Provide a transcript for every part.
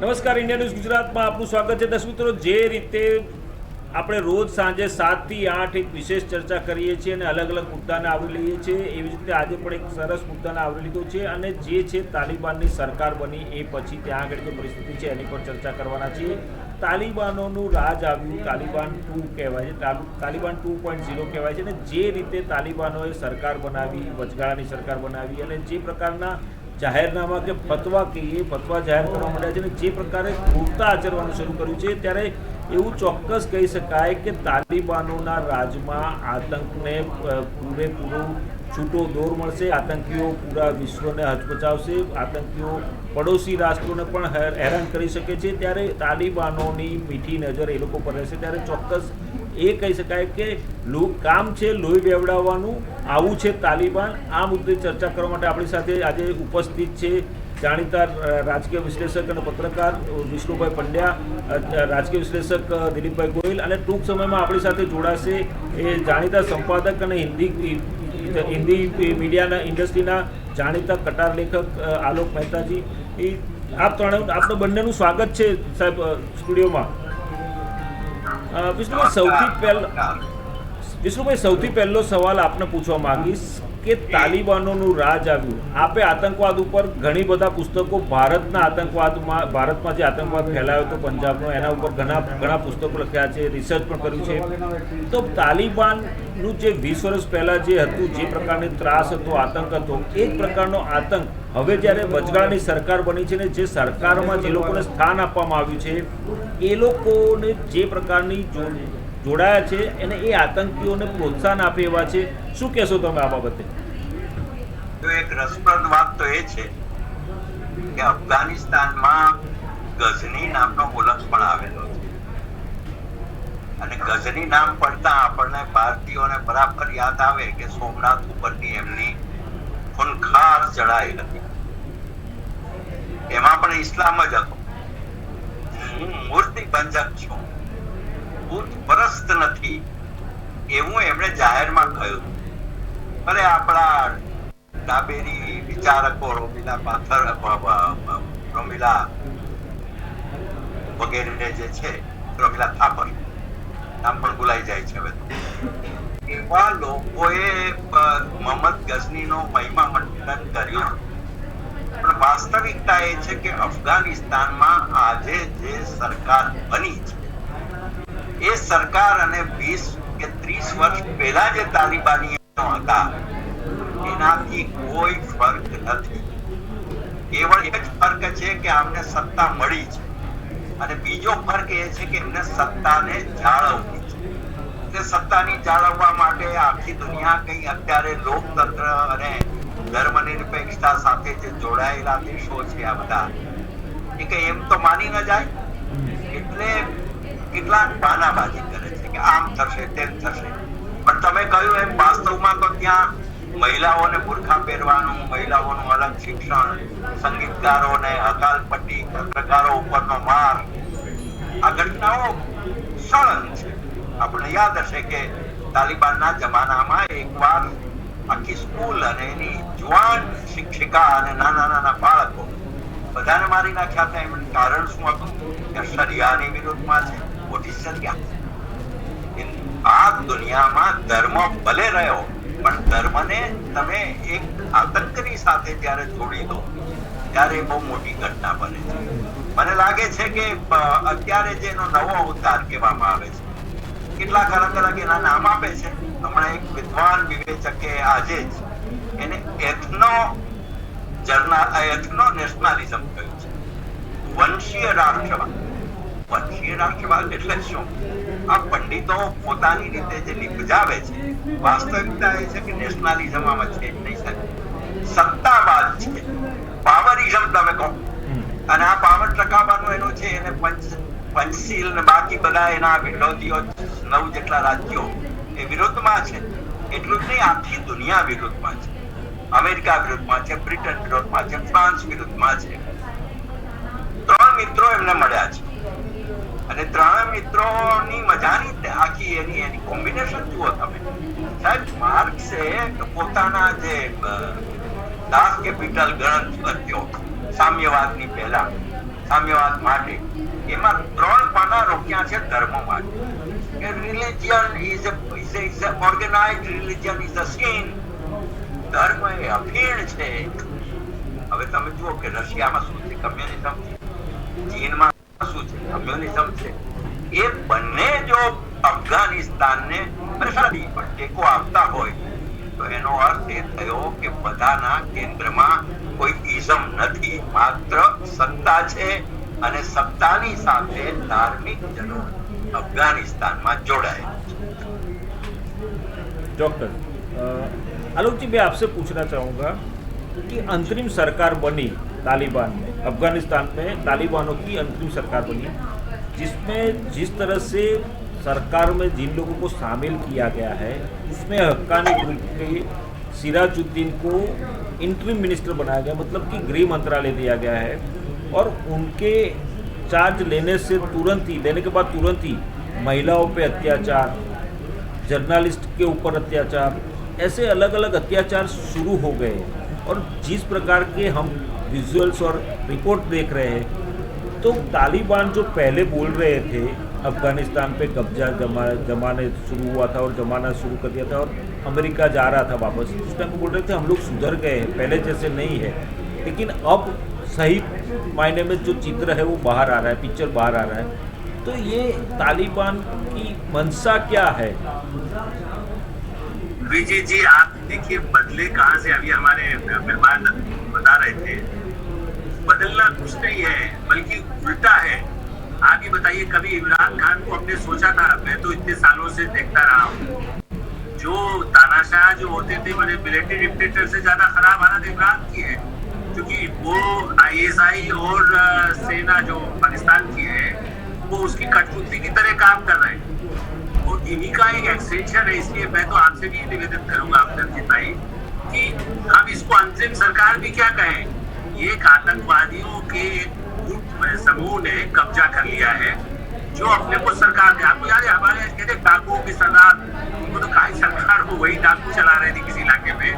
નમસ્કાર, India news ગુજરાતમાં આપનું સ્વાગત છે. દર્શક મિત્રો, જે રીતે આપણે રોજ સાંજે 7 થી 8 એક વિશેષ ચર્ચા કરીએ છીએ અને અલગ અલગ મુદ્દાને આવરી લઈએ છીએ, એવી રીતે આજે પણ એક સરસ મુદ્દાને આવરી લીધો છે અને જે છે તાલિબાનની સરકાર બની એ પછી ત્યાં આગળ જે પરિસ્થિતિ છે એની પર ચર્ચા કરવાના છીએ. તાલિબાનોનું રાજ આવ્યું, તાલિબાન 2 કહેવાય છે, તાલિબાન 2.0 કહેવાય છે. અને જે રીતે તાલિબાનોએ સરકાર બનાવી, વચગાળાની સરકાર બનાવી અને જે પ્રકારના જાહેરનામા કે ફતવા કહીએ, ફતવા જાહેર કરવા માંડ્યા છે અને જે પ્રકારે ક્રૂરતા આચરવાનું શરૂ કર્યું છે, ત્યારે એવું ચોક્કસ કહી શકાય કે તાલિબાનોના રાજમાં આતંકને પૂરેપૂરું છૂટો દોર મળશે. આતંકીઓ પૂરા વિશ્વને હચમચાવશે, આતંકીઓ પડોશી રાષ્ટ્રોને પણ હેરાન કરી શકે છે. ત્યારે તાલિબાનોની મીઠી નજર એ લોકો પર રહેશે. ત્યારે ચોક્કસ એ કહી શકાય કે કામ છે લોહી બેવડાવવાનું, આવું છે તાલિબાન. આ મુદ્દે ચર્ચા કરવા માટે આપણી સાથે આજે ઉપસ્થિત છે જાણીતા રાજકીય વિશ્લેષક અને પત્રકાર વિષ્ણુભાઈ પંડ્યા, રાજકીય વિશ્લેષક દિલીપભાઈ ગોયલ અને ટૂંક સમયમાં આપણી સાથે જોડાશે એ જાણીતા સંપાદક અને હિન્દી મીડિયાના ઇન્ડસ્ટ્રીના જાણીતા કટાર લેખક આલોક મહેતાજી. આપનું બંનેનું સ્વાગત છે સાહેબ સ્ટુડિયોમાં. વિષ્ણુભાઈ, સૌથી પહેલો સવાલ આપને પૂછવા માંગીશ કે તાલિબાનોનું રાજ આવ્યું, આપે આતંકવાદ ઉપર ઘણી બધા પુસ્તકો, ભારતમાં જે આતંકવાદ ફેલાયો હતો પંજાબનો, એના ઉપર ઘણા પુસ્તકો લખ્યા છે, રિસર્ચ પણ કર્યું છે. તો તાલિબાનનું જે 20 વર્ષ પહેલાં જે હતું, જે પ્રકારની ત્રાસ હતો, આતંક હતો, એ જ પ્રકારનો આતંક હવે જ્યારે વચગાળાની સરકાર બની છે ને જે સરકારમાં જે લોકોને સ્થાન આપવામાં આવ્યું છે, એ લોકોને જે પ્રકારની જોડાયા છે એને એ આતંકીઓને પ્રોત્સાહન આપે એવા છે. શું કહેશો તમે આ બાબતે? એક રસપ્રદ વાત તો એ છે કે અફઘાનિસ્તાનમાં ગઝની નામનો મુલક પણ આવેલો છે અને ગઝની નામ પડતા આપણને ભારતીયોને બરાબર યાદ આવે કે સોમનાથ ઉપરની એમની ખૂનખાર ચઢાઈ હતી. એમાં પણ ઇસ્લામ જ હતો. હું મૂર્તિ ભંજક છું, બુત પરસ્ત નથી, એવું એમણે જાહેરમાં કહ્યું. ભલે આપણા ડાબેરી વિચારકો રોમિલા વગેરે જે છે, રોમિલા થાપર નામ પણ ભૂલાઈ જાય છે હવે. એવા લોકોએ મોહમ્મદ ગઝનીનો મહિમા મંડન કર્યું. પણ વાસ્તવિકતા એ છે કે અફઘાનિસ્તાનમાં આજે જે સરકાર બની છે એ સરકાર અને 20 કે 30 વર્ષ પહેલા જે તાલિબાનીઓ હતા એનાથી કોઈ ફરક નથી. કેવળ એક જ ફરક છે કે આમને સત્તા મળી છે અને બીજો ફરક એ છે કે એમને સત્તાને જાળવવી છે. એટલે સત્તાની જાળવવા માટે આખી દુનિયા કઈ અત્યારે લોકતંત્ર અને ધર્મનિરપેક્ષતા સાથે જે જોડાયેલા દેશો છે આ બધા, એ કઈ એમ તો માની ન જાય. એટલે કેટલાક બહાનાબાજી કરે છે કે આમ થશે તેમ થશે. પણ તમે કહ્યું એમ વાસ્તવમાં તો ત્યાં મહિલાઓને બુરખા પહેરવાનું, મહિલાઓનું અલગ શિક્ષણ, સંગીતકારોને હકાલપટ્ટી, પત્રકારો ઉપરનો માર, આ ઘટનાઓ સળંગ છે. આપણને યાદ હશે કે તાલિબાનના જમાનામાં એકવાર આખી સ્કૂલ અને એની જુવાન શિક્ષિકા અને નાના બાળકો બધાને મારી નાખ્યા હતા. એનું કારણ શું હતું કે શરિયાની વિરુદ્ધમાં છે. મોટી શરિયા. આ દુનિયામાં ધર્મ ભલે રહ્યો, પણ ધર્મને તમે એક આતંકની સાથે જ્યારે જોડી દો ત્યારે બહુ મોટી ઘટના બને છે. મને લાગે છે કે અત્યારે જેનો નવો અવતાર કહેવામાં આવે છે, કેટલાક અલગ અલગ એના નામ આપે છે. હમણાં એક વિદ્વાન વિવેચકે આજે જ એને એથનો નેશનાલિઝમ કહ્યું છે, વંશીય રાષ્ટ્રવાદ. વંશીય રાષ્ટ્રવાદ એટલે શું? આ પંડિતો પોતાની રીતે જે નિપજાવે છે, વાસ્તવિકતા એ છે કે નેશનાલિઝમ આમાં છે જ નહીં સાહેબ. સત્તાવાદ છે, પાવરિઝમ તમે કહો. અને આ પાવર ટકાવવાનું એનું છે, એને પંચશીલ ને બાકી બધા એના વિરોધીઓ 9 જેટલા રાજ્યો એ વિરોધમાં છે. એટલું જ નહીં, આખી દુનિયા વિરોધમાં છે. અમેરિકા વિરુદ્ધમાં છે, બ્રિટન વિરોધમાં છે, ફ્રાન્સ વિરુદ્ધમાં છે. 3 મિત્રો એમને મળ્યા છે અને 3 મિત્રોની મજાની આખી એની કોમ્બિનેશન જુઓ તમે સાહેબ. માર્ક્સે પોતાના જે દાસ કેપિટલ ગ્રંથ લખ્યો સામ્યવાદની પહેલા, સામ્યવાદ માટે એમાં 3 પાના રોક્યા છે ધર્મ માટે. Religion is a organised religion is a sin. ધર્મ એ અફીણ છે. હવે તમે જુઓ કે રશિયામાં શું છે, કમ્યુનિઝમ છે. ચીનમાં શું છે, કમ્યુનિઝમ છે. એ બંને જો અફઘાનિસ્તાનને પ્રસાદી પર ટેકો આપતા હોય તો એનો અર્થ એ થયો કે બધાના કેન્દ્રમાં કોઈ ઇઝમ નથી, માત્ર સત્તા છે અને સત્તાની સાથે ધાર્મિક જનો અફઘાનિસ્તાનમાં જોડાય. डॉक्टर आलोक जी, मैं आपसे पूछना चाहूँगा कि अंतरिम सरकार बनी तालिबान में, अफगानिस्तान में तालिबानों की अंतरिम सरकार बनी, जिसमें जिस तरह से सरकार में जिन लोगों को शामिल किया गया है उसमें हक्कानी ग्रुप के सिराजुद्दीन को इंटरिम मिनिस्टर बनाया गया, मतलब कि गृह मंत्रालय दिया गया है, और उनके चार्ज लेने के बाद तुरंत ही महिलाओं पे अत्याचार, जर्नलिस्ट के ऊपर अत्याचार, ऐसे अलग अलग अत्याचार शुरू हो गए. और जिस प्रकार के हम विजुअल्स और रिपोर्ट देख रहे हैं, तो तालिबान जो पहले बोल रहे थे अफ़गानिस्तान पे कब्जा जमाने शुरू हुआ था और जमाना शुरू कर दिया था और अमेरिका जा रहा था वापस, उस टाइम बोल रहे थे हम लोग सुधर गए हैं, पहले जैसे नहीं है. लेकिन अब सही मायने में जो चित्र है वो बाहर आ रहा है, पिक्चर बाहर आ रहा है. तो ये तालिबान की मंशा क्या है? विजय जी, आप देखिए बदले कहाँ से. अभी हमारे मेहमान बता रहे थे बदलना कुछ नहीं है बल्कि उल्टा है. आप ही बताइए, कभी इमरान खान को हमने सोचा था? मैं तो इतने सालों से देखता रहा हूँ, जो तानाशाह जो होते थे बड़े मिलिट्री डिक्टेटर से ज्यादा खराब हालत इमरान की है, क्योंकि वो ISI और सेना जो पाकिस्तान की है वो उसकी कठपुतली की तरह काम कर रहे हैं. वो इन्हीं का एक एक्सटेंशन है. इसलिए मैं तो आपसे भी निवेदन करूंगा अफसर जी भाई कि हम इसको अंतरिम सरकार भी क्या कहें. ये आतंकवादियों के समूह ने कब्जा कर लिया है जो अपने को सरकार दे. आपको याद है हमारे कहते डाकुओं की सरदार, उनको तो कहीं सरकार हो, वही डाकू चला रही थी किसी इलाके में,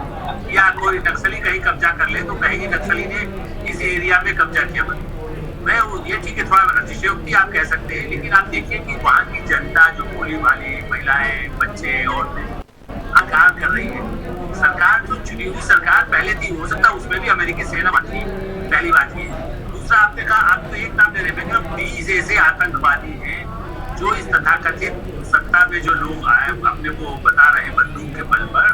या कोई नक्सली कहीं कब्जा कर ले तो कहेंगे नक्सली ने इस एरिया में कब्जा किया. मैं ये ठीक है, थोड़ा अतिशयोक्ति आप कह सकते हैं, लेकिन आप देखिए कि वहाँ की जनता जो भोली वाली महिलाएं, बच्चे, औरतें काम कर रही है. सरकार जो चुनी हुई सरकार पहले थी, हो सकता है उसमें भी अमेरिकी सेना थी, पहली बात ये. दूसरा, आपने कहा आपको एक नाम दे रहे हैं, 20 ऐसे आतंकवादी हैं जो इस तथाकथित सत्ता में जो लोग आए अपने को बता रहे हैं बंदूक के बल पर,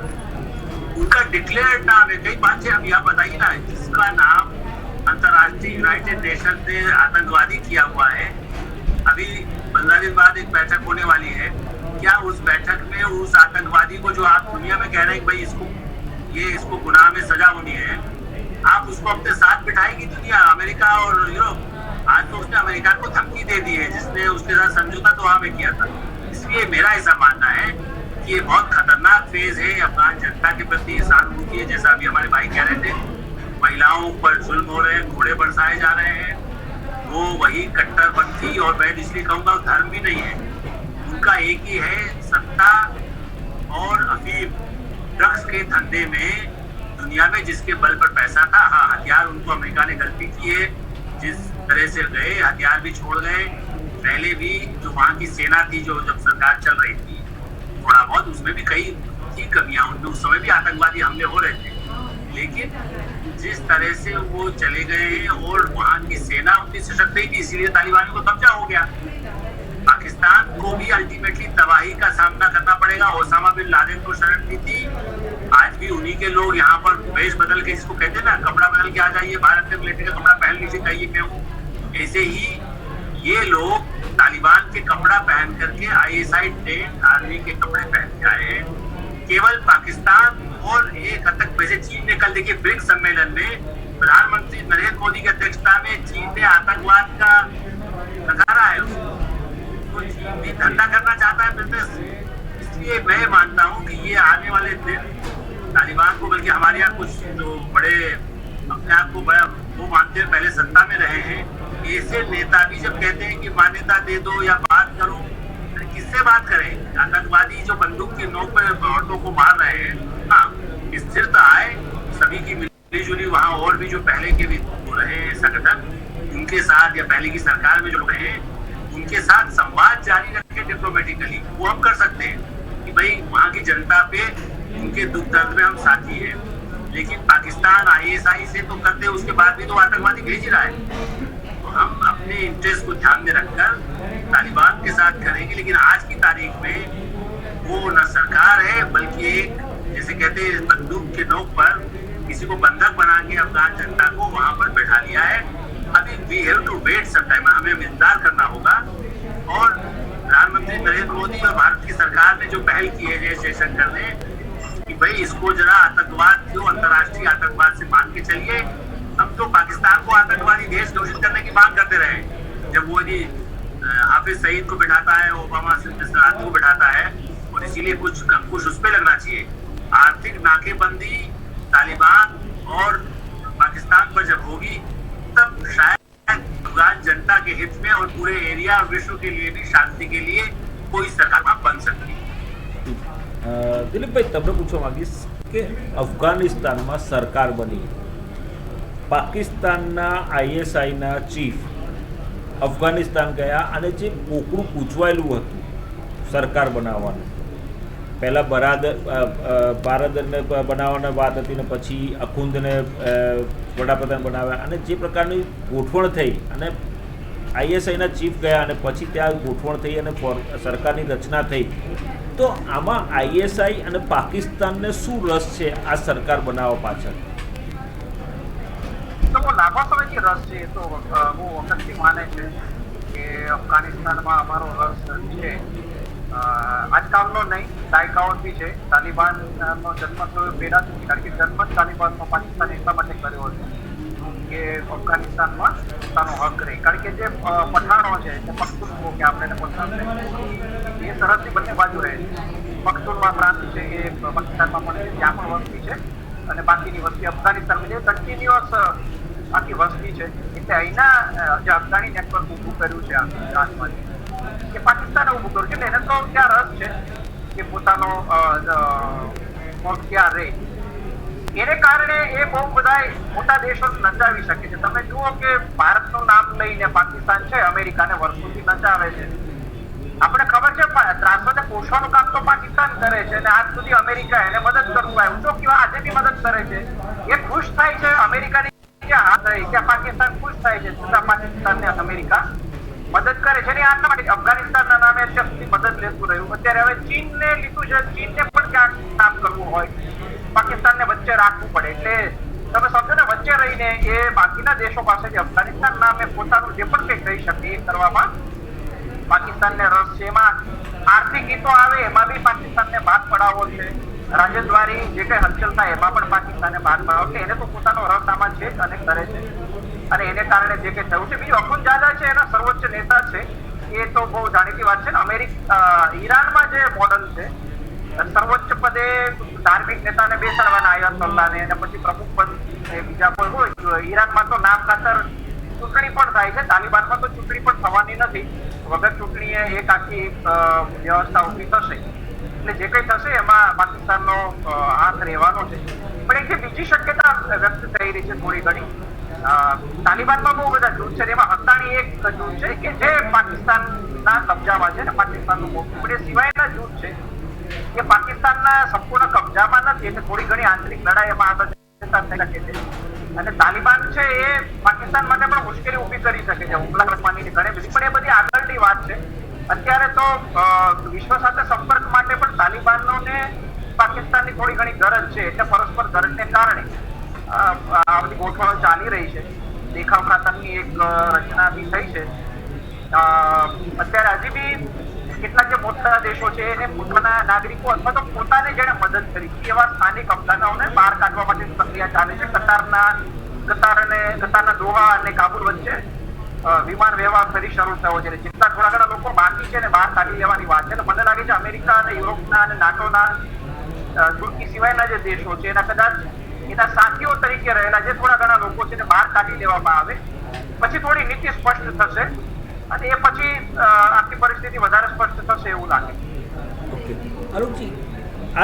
उनका डिक्लेयर्ड नाम है. कई बात है, अब यहाँ बताइए ना, जिसका नाम अंतर्राष्ट्रीय यूनाइटेड नेशन ने आतंकवादी किया हुआ है. अभी 15 दिन बाद एक बैठक होने वाली है. क्या उस बैठक में उस आतंकवादी को जो आप दुनिया में कह रहे हैं कि भाई इसको गुनाह में सजा होनी है, आप उसको अपने साथ बिठाएगी दुनिया, अमेरिका और यूरोप? आज तो उसने अमेरिका को धमकी दे दी है, जिसने उसके साथ समझौता तो वहां में किया था. इसलिए मेरा ऐसा मानना है कि ये बहुत खतरनाक फेज है. अफगान जनता के प्रति सहानुभूति है, जैसा अभी हमारे भाई कह रहे थे, महिलाओं पर जुल्म हो रहे हैं, घोड़े बरसाए जा रहे हैं, वो वही कट्टरपंथी, और मैं इसलिए कहूंगा धर्म भी नहीं है, उनका एक ही है, सत्ता और अफीम ड्रग्स के धंधे में दुनिया में जिसके बल पर पैसा था. हाँ, हथियार उनको अमेरिका ने गलती की है, जिस तरह से गए हथियार भी छोड़ गए. पहले भी जो वहाँ की सेना थी, जो जब सरकार चल रही थी, थोड़ा बहुत उसमें भी कई थी कमियां, उनमें उस समय भी आतंकवादी हमले हो रहे थे. लेकिन जिस तरह से वो चले गए और वहाँ की सेना उतनी सशक्त नहीं थी, इसीलिए तालिबान को कब्जा हो गया. पाकिस्तान को भी अल्टीमेटली तबाही का सामना करना पड़ेगा. ओसामा बिन लादेन को शरण दी थी, आज भी उन्हीं के लोग यहाँ पर वेश बदल के, जिसको कहते हैं ना, कपड़ा बदल के आ जाइए, भारत में मिलिट्री का कपड़ा पहन लीजिए, कहिए क्यों. ऐसे ही ये लोग तालिबान के कपड़ा पहन करके ISI ट्रेन आर्मी के कपड़े पहन के आए हैं. केवल पाकिस्तान और एक हद तक वैसे चीन ने, कल देखिए ब्रिक्स सम्मेलन में प्रधानमंत्री नरेंद्र मोदी की अध्यक्षता में चीन ने आतंकवाद का नकारा है. तो चीन भी धंधा करना चाहता है, बिजनेस. इसलिए मैं मानता हूँ कि ये आने वाले दिन तालिबान को, बल्कि हमारे यहाँ कुछ जो बड़े अपने आप को बड़ा वो मानते हैं, पहले सत्ता में रहे हैं, ऐसे नेता भी जब कहते हैं कि मान्यता दे दो या बात करो, किससे बात करें? आतंकवादी जो बंदूक की नोक पर औरतों को मार रहे हैं, हाँ, स्थिरता आए, सभी की मिली जुली, वहाँ और भी जो पहले के भी हो रहे हैं संगठन, उनके साथ या पहले की सरकार में जो लोग हैं उनके साथ संवाद जारी रखें डिप्लोमेटिकली, वो हम कर सकते हैं कि भाई वहाँ की जनता पे उनके दुख दर्द में हम साथी हैं। लेकिन पाकिस्तान ISI से तो करते, उसके बाद भी तो आतंकवादी भेज ही रहा है। तो हम अपने इंटरेस्ट को ध्यान में रखकर तालिबान के साथ करेंगे, लेकिन आज की तारीख में वो न सरकार है बल्कि एक, जैसे कहते हैं, बंदूक के नोक पर किसी को बंधक बना के अफगान जनता को वहां पर बैठा लिया है। अभी we have to wait some time, हमें इंतजार करना होगा। और प्रधानमंत्री नरेंद्र मोदी और भारत की सरकार ने जो पहल की है जयशंकर ने, कि भाई इसको जरा आतंकवाद क्यों अंतर्राष्ट्रीय आतंकवाद से मान के चलिए। हम तो पाकिस्तान को आतंकवादी देश घोषित करने की मांग करते रहे, जब मोदी हाफिज सईद को बिठाता है, ओबामा को बिठाता है, और इसीलिए कुछ अंकुश उस पर लगना चाहिए। आर्थिक नाकेबंदी तालिबान और पाकिस्तान पर जब होगी तब शायद अफगान जनता के हित में और पूरे एरिया और विश्व के लिए भी शांति के लिए कोई सरकार बन सकती है। દિલીપભાઈ, તમને પૂછવા માંગીશ કે અફઘાનિસ્તાનમાં સરકાર બની, પાકિસ્તાનના ISIના ચીફ અફઘાનિસ્તાન ગયા અને જે કોકડું પૂછવાયેલું હતું સરકાર બનાવવાનું, પહેલાં બારદરને બનાવવાની વાત હતી ને પછી અખુંદને વડાપ્રધાન બનાવ્યા, અને જે પ્રકારની ગોઠવણ થઈ અને ISIના ચીફ ગયા અને પછી ત્યાં ગોઠવણ થઈ અને સરકારની રચના થઈ, તો આમાં ISI અને પાકિસ્તાનને શું રસ છે આ સરકાર બનાવવા પાછળ? તો લાંબા સમયથી રસ છે, તો હું વખતથી માને છે કે અફઘાનિસ્તાનમાં અમારો રસ છે, આજકાલનો નહીં, દાયકાઓથી છે. તાલિબાનનો જન્મ થયો પહેલાથી, કારણ કે જન્મ જ તાલિબાનનો પાકિસ્તાન એટલા માટે કર્યો હતો કે અફઘાનિસ્તાનમાં પોતાનો હક રહે. કારણ કે જે પઠાણો છે, જે પખ્તુનખો કે આપણે પઠાણ છે, એ સરહદની બંને બાજુ રહે છે. પખ્તુનમાં પ્રાંત છે એ પાકિસ્તાનમાં પણ છે, ત્યાં પણ વસ્તી છે, અને બાકીની વસ્તી અફઘાનિસ્તાનમાં જે કન્ટિન્યુઅસ આખી વસ્તી છે. એટલે અહીંના જે અફઘાની નેટવર્ક ઊભું કર્યું છે આસમાંથી, કે પાકિસ્તાને ઊભું કર્યું છે. એને તો ત્યાં રસ છે કે પોતાનો ત્યાં રહે. એને કારણે એ બહુ બધા મોટા દેશો નચાવી શકે છે. તમે જુઓ કે ભારતનું નામ લઈને પાકિસ્તાન છે અમેરિકાને વર્ષોથી નચાવે છે. આપણે ખબર છે ત્રાસવાદને પોષવાનું કામ તો પાકિસ્તાન કરે છે, અને આજ સુધી અમેરિકા એને મદદ કરતું આવ્યું. જો કેવા આજે બી મદદ કરે છે, એ ખુશ થાય છે અમેરિકાની જ્યાં હાથ રહી, ત્યાં પાકિસ્તાન ખુશ થાય છે, છતાં પાકિસ્તાનને અમેરિકા મદદ કરે છે. અને આટલા માટે અફઘાનિસ્તાનના નામે અત્યાર સુધી મદદ લેતું રહ્યું. અત્યારે હવે ચીનને લીધું છે, ચીનને પણ ક્યાંક કામ કરવું હોય, પાકિસ્તાનને વચ્ચે રાખવું પડે. એટલે તમે સમજો ને, વચ્ચે રહીને એ બાકીના દેશો પાસેથી અફઘાનિસ્તાન નામે પોતાનું જે પણ કંઈ કહી શકે એ કરવામાં પાકિસ્તાનને રસ છે. એમાં આર્થિક હિતો આવે એમાં બી પાકિસ્તાનને ભાગ પડાવવો છે. રાજદ્વારી જે કઈ હલચલ થાય એમાં પણ પાકિસ્તાનને ભાગ પડાવવો છે. એને તો પોતાનો રસ આમાં છે અને કરે છે, અને એને કારણે જે કંઈ થયું છે. બીજું અખુંદજાદા છે, એના સર્વોચ્ચ નેતા છે, એ તો બહુ જાણીતી વાત છે ને. ઈરાનમાં જે મોડલ છે, સર્વોચ્ચ પદે ધાર્મિક નેતાને બેસાડવાના આયતોલ્લાને, અને પછી પ્રમુખ પદ બીજા કોઈ હોય. ઈરાનમાં તો નામ ખાતર ચૂંટણી પણ થાય છે. તાલિબાનમાં તો ચૂંટણી પણ થવાની નથી. વગર ચૂંટણીએ એક આખી વ્યવસ્થા ઊભી થશે. એટલે જે કંઈ થશે એમાં પાકિસ્તાનનો હાથ રહેવાનો છે. પણ એક બીજી શક્યતા વ્યક્ત થઈ રહી છે થોડી ઘણી. તાલિબાનમાં બહુ બધા જૂથ છે, એમાં હત્તાણી એક જૂથ છે કે જે પાકિસ્તાનના કબજામાં છે, ને પાકિસ્તાનનું મોટું. પણ એ સિવાયના જૂથ છે કે પાકિસ્તાનના સંપૂર્ણ કબજામાં નથી, એટલે થોડી ઘણી આંતરિક લડાઈ એમાં આગળ થઈ શકે છે. અને તાલિબાન છે એ પાકિસ્તાન માટે પણ મુશ્કેલી ઊભી કરી શકે છે, હુમલા કરવાની ઘણી બધી. પણ એ બધી આગળની વાત છે. અત્યારે તો વિશ્વ સાથે સંપર્ક માટે પણ તાલિબાનોને પાકિસ્તાનની થોડી ઘણી ગરજ છે. એટલે પરસ્પર ગરજને કારણે આ બધી ગોઠવણો ચાલી રહી છે. દેખાવ ખાતરની એક રચના બી થઈ છે. અત્યારે હજી બી કેટલાક જે મોટા દેશો છે એને પોતાના નાગરિકો અથવા તો પોતાને જેને મદદ કરી એવા સ્થાનિક અફઘાનોને બહાર કાઢવા માટે પ્રક્રિયા ચાલે છે. કતારના દોહા અને કાબુલ વચ્ચે વિમાન વ્યવહાર ફરી શરૂ થયો છે. જેટલા થોડા ઘણા લોકો બાકી છે ને બહાર કાઢી લેવાની વાત છે. મને લાગે છે અમેરિકા અને યુરોપના અને નાટોના તુર્કી સિવાયના જે દેશો છે એના કદાચ એના સાથીઓ તરીકે રહેલા જે થોડા ઘણા લોકો છે એને બહાર કાઢી લેવામાં આવે, પછી થોડી નીતિ સ્પષ્ટ થશે અને એ પછી આખી પરિસ્થિતિ વધારે સ્પષ્ટ થશે એવું લાગે. ओके आलोक जी,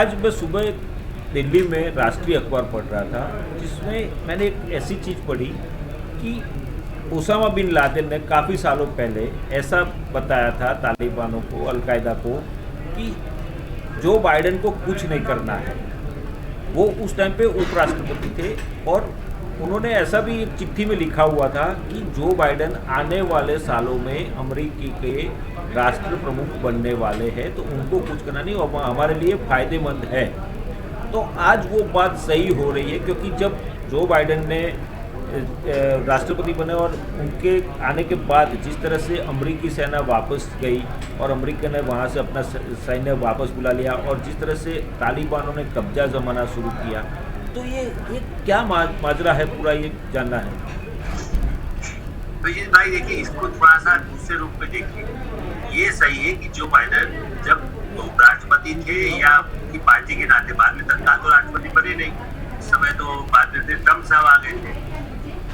आज मैं सुबह दिल्ली में राष्ट्रीय अखबार पढ़ रहा था जिसमें मैंने एक ऐसी चीज़ पढ़ी कि ओसामा बिन लादेन ने काफ़ी सालों पहले ऐसा बताया था तालिबानों को, अलकायदा को, कि जो बाइडेन को कुछ नहीं करना है। वो उस टाइम पे उपराष्ट्रपति थे और उन्होंने ऐसा भी एक चिट्ठी में लिखा हुआ था कि जो बाइडेन आने वाले सालों में अमेरिकी के राष्ट्र प्रमुख बनने वाले हैं तो उनको कुछ करना नहीं, और हमारे लिए फ़ायदेमंद है। तो आज वो बात सही हो रही है, क्योंकि जब जो बाइडेन ने राष्ट्रपति बने और उनके आने के बाद जिस तरह से अमेरिकी सेना वापस गई और अमेरिका ने वहाँ से अपना सैन्य वापस बुला लिया और जिस तरह से तालिबानों ने कब्जा जमाना शुरू किया, तो ये क्या माजरा है पूरा, ये जानना है। तो भाई देखिए, इसको थोड़ा सा दूसरे रूप में देखिए। ये सही है कि जो बाइडेन जब राष्ट्रपति थे या उनकी पार्टी के नाते, बाद में तत्काल तो राष्ट्रपति बने नहीं, इस समय तो बाद में ट्रम्प साहब आ गए थे।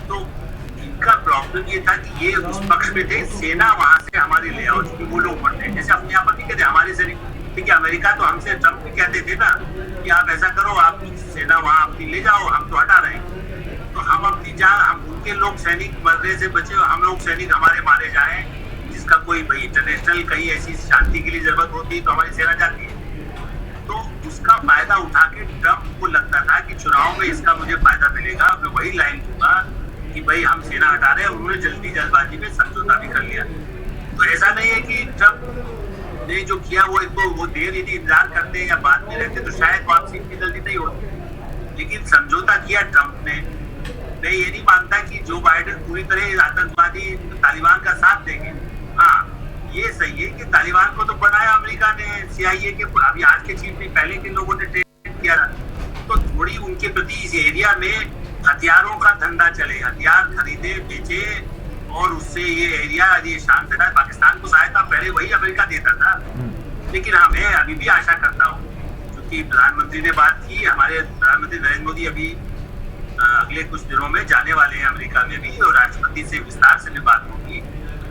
तो इनका प्रॉब्लम ये था कि ये उस पक्ष में थे, सेना वहां से हमारे ले आओ, क्योंकि वो लोग ऊपर थे। जैसे अपने यहाँ पर नहीं कहते हमारे से, ठीक है, अमेरिका तो हमसे, ट्रम्प भी कहते थे ना कि आप ऐसा करो, आप सेना वहां अपनी ले जाओ, हम तो हटा रहे हैं। तो हम अपनी हम उनके लोग सैनिक मरने से बचे, हम लोग सैनिक हमारे मारे जाए, जिसका कोई भाई इंटरनेशनल कहीं ऐसी शांति के लिए जरूरत होती है तो हमारी सेना जाती है। तो उसका फायदा उठा के ट्रम्प को लगता था कि चुनाव में इसका मुझे फायदा मिलेगा, मैं वही लाइन दूंगा कि भाई हम सेना हटा रहे हैं। उन्होंने जल्दबाजी में समझौता भी कर लिया। तो ऐसा नहीं है कि ट्रम्प ने जो किया वो देर यदि इंतजार करते या बाद में रहते तो शायद वापसी की जल्दी नहीं होती, लेकिन समझौता किया ट्रम्प ने। मैं ये नहीं मानता कि जो बाइडेन पूरी तरह आतंकवादी तालिबान का साथ देंगे। हाँ, ये सही है कि तालिबान को तो बनाया अमेरिका ने, CIA के अभी आज के चीफ में पहले के लोगों ने ट्रेन किया, तो थोड़ी उनके प्रति इस एरिया में हथियारों का धंधा चले, हथियार खरीदे बेचे और उससे ये एरिया यदि शांत रहा। पाकिस्तान को सहायता पहले वही अमेरिका देता था, लेकिन हाँ, मैं अभी भी आशा करता हूँ, क्योंकि प्रधानमंत्री ने बात की, हमारे प्रधानमंत्री नरेंद्र मोदी अभी अगले कुछ दिनों में जाने वाले हैं अमेरिका में भी, और राष्ट्रपति से विस्तार से भी बात होगी।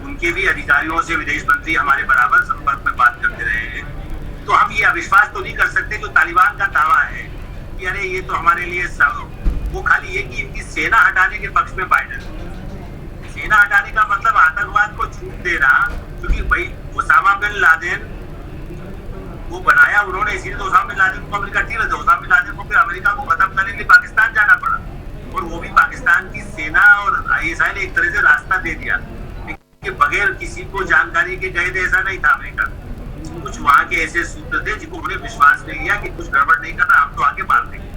उनके भी अधिकारियों से विदेश मंत्री हमारे बराबर संपर्क में बात करते रहे हैं। तो हम ये अविश्वास तो नहीं कर सकते जो तालिबान का दावा है कि अरे ये तो हमारे लिए वो खाली ये कि इनकी सेना हटाने के पक्ष में बाइडेन। सेना हटाने का मतलब आतंकवाद को छूट देना, क्योंकि भाई ओसामा बिन लादेन वो बनाया उन्होंने, इसीलिए तो ओसामा बिन लादेन को अमेरिका ठीक रहता। ओसामा बिन लादेन को फिर अमेरिका को खत्म करने के लिए पाकिस्तान जाना पड़ा, और वो भी पाकिस्तान की सेना और ISI ने एक तरह से रास्ता दे दिया कि बगैर किसी को जानकारी के गए थे, ऐसा नहीं था। अमेरिका कुछ वहां के ऐसे सूत्र थे जिनको उन्हें विश्वास नहीं लिया कि कुछ गड़बड़ नहीं करना, हम तो आगे मार देंगे।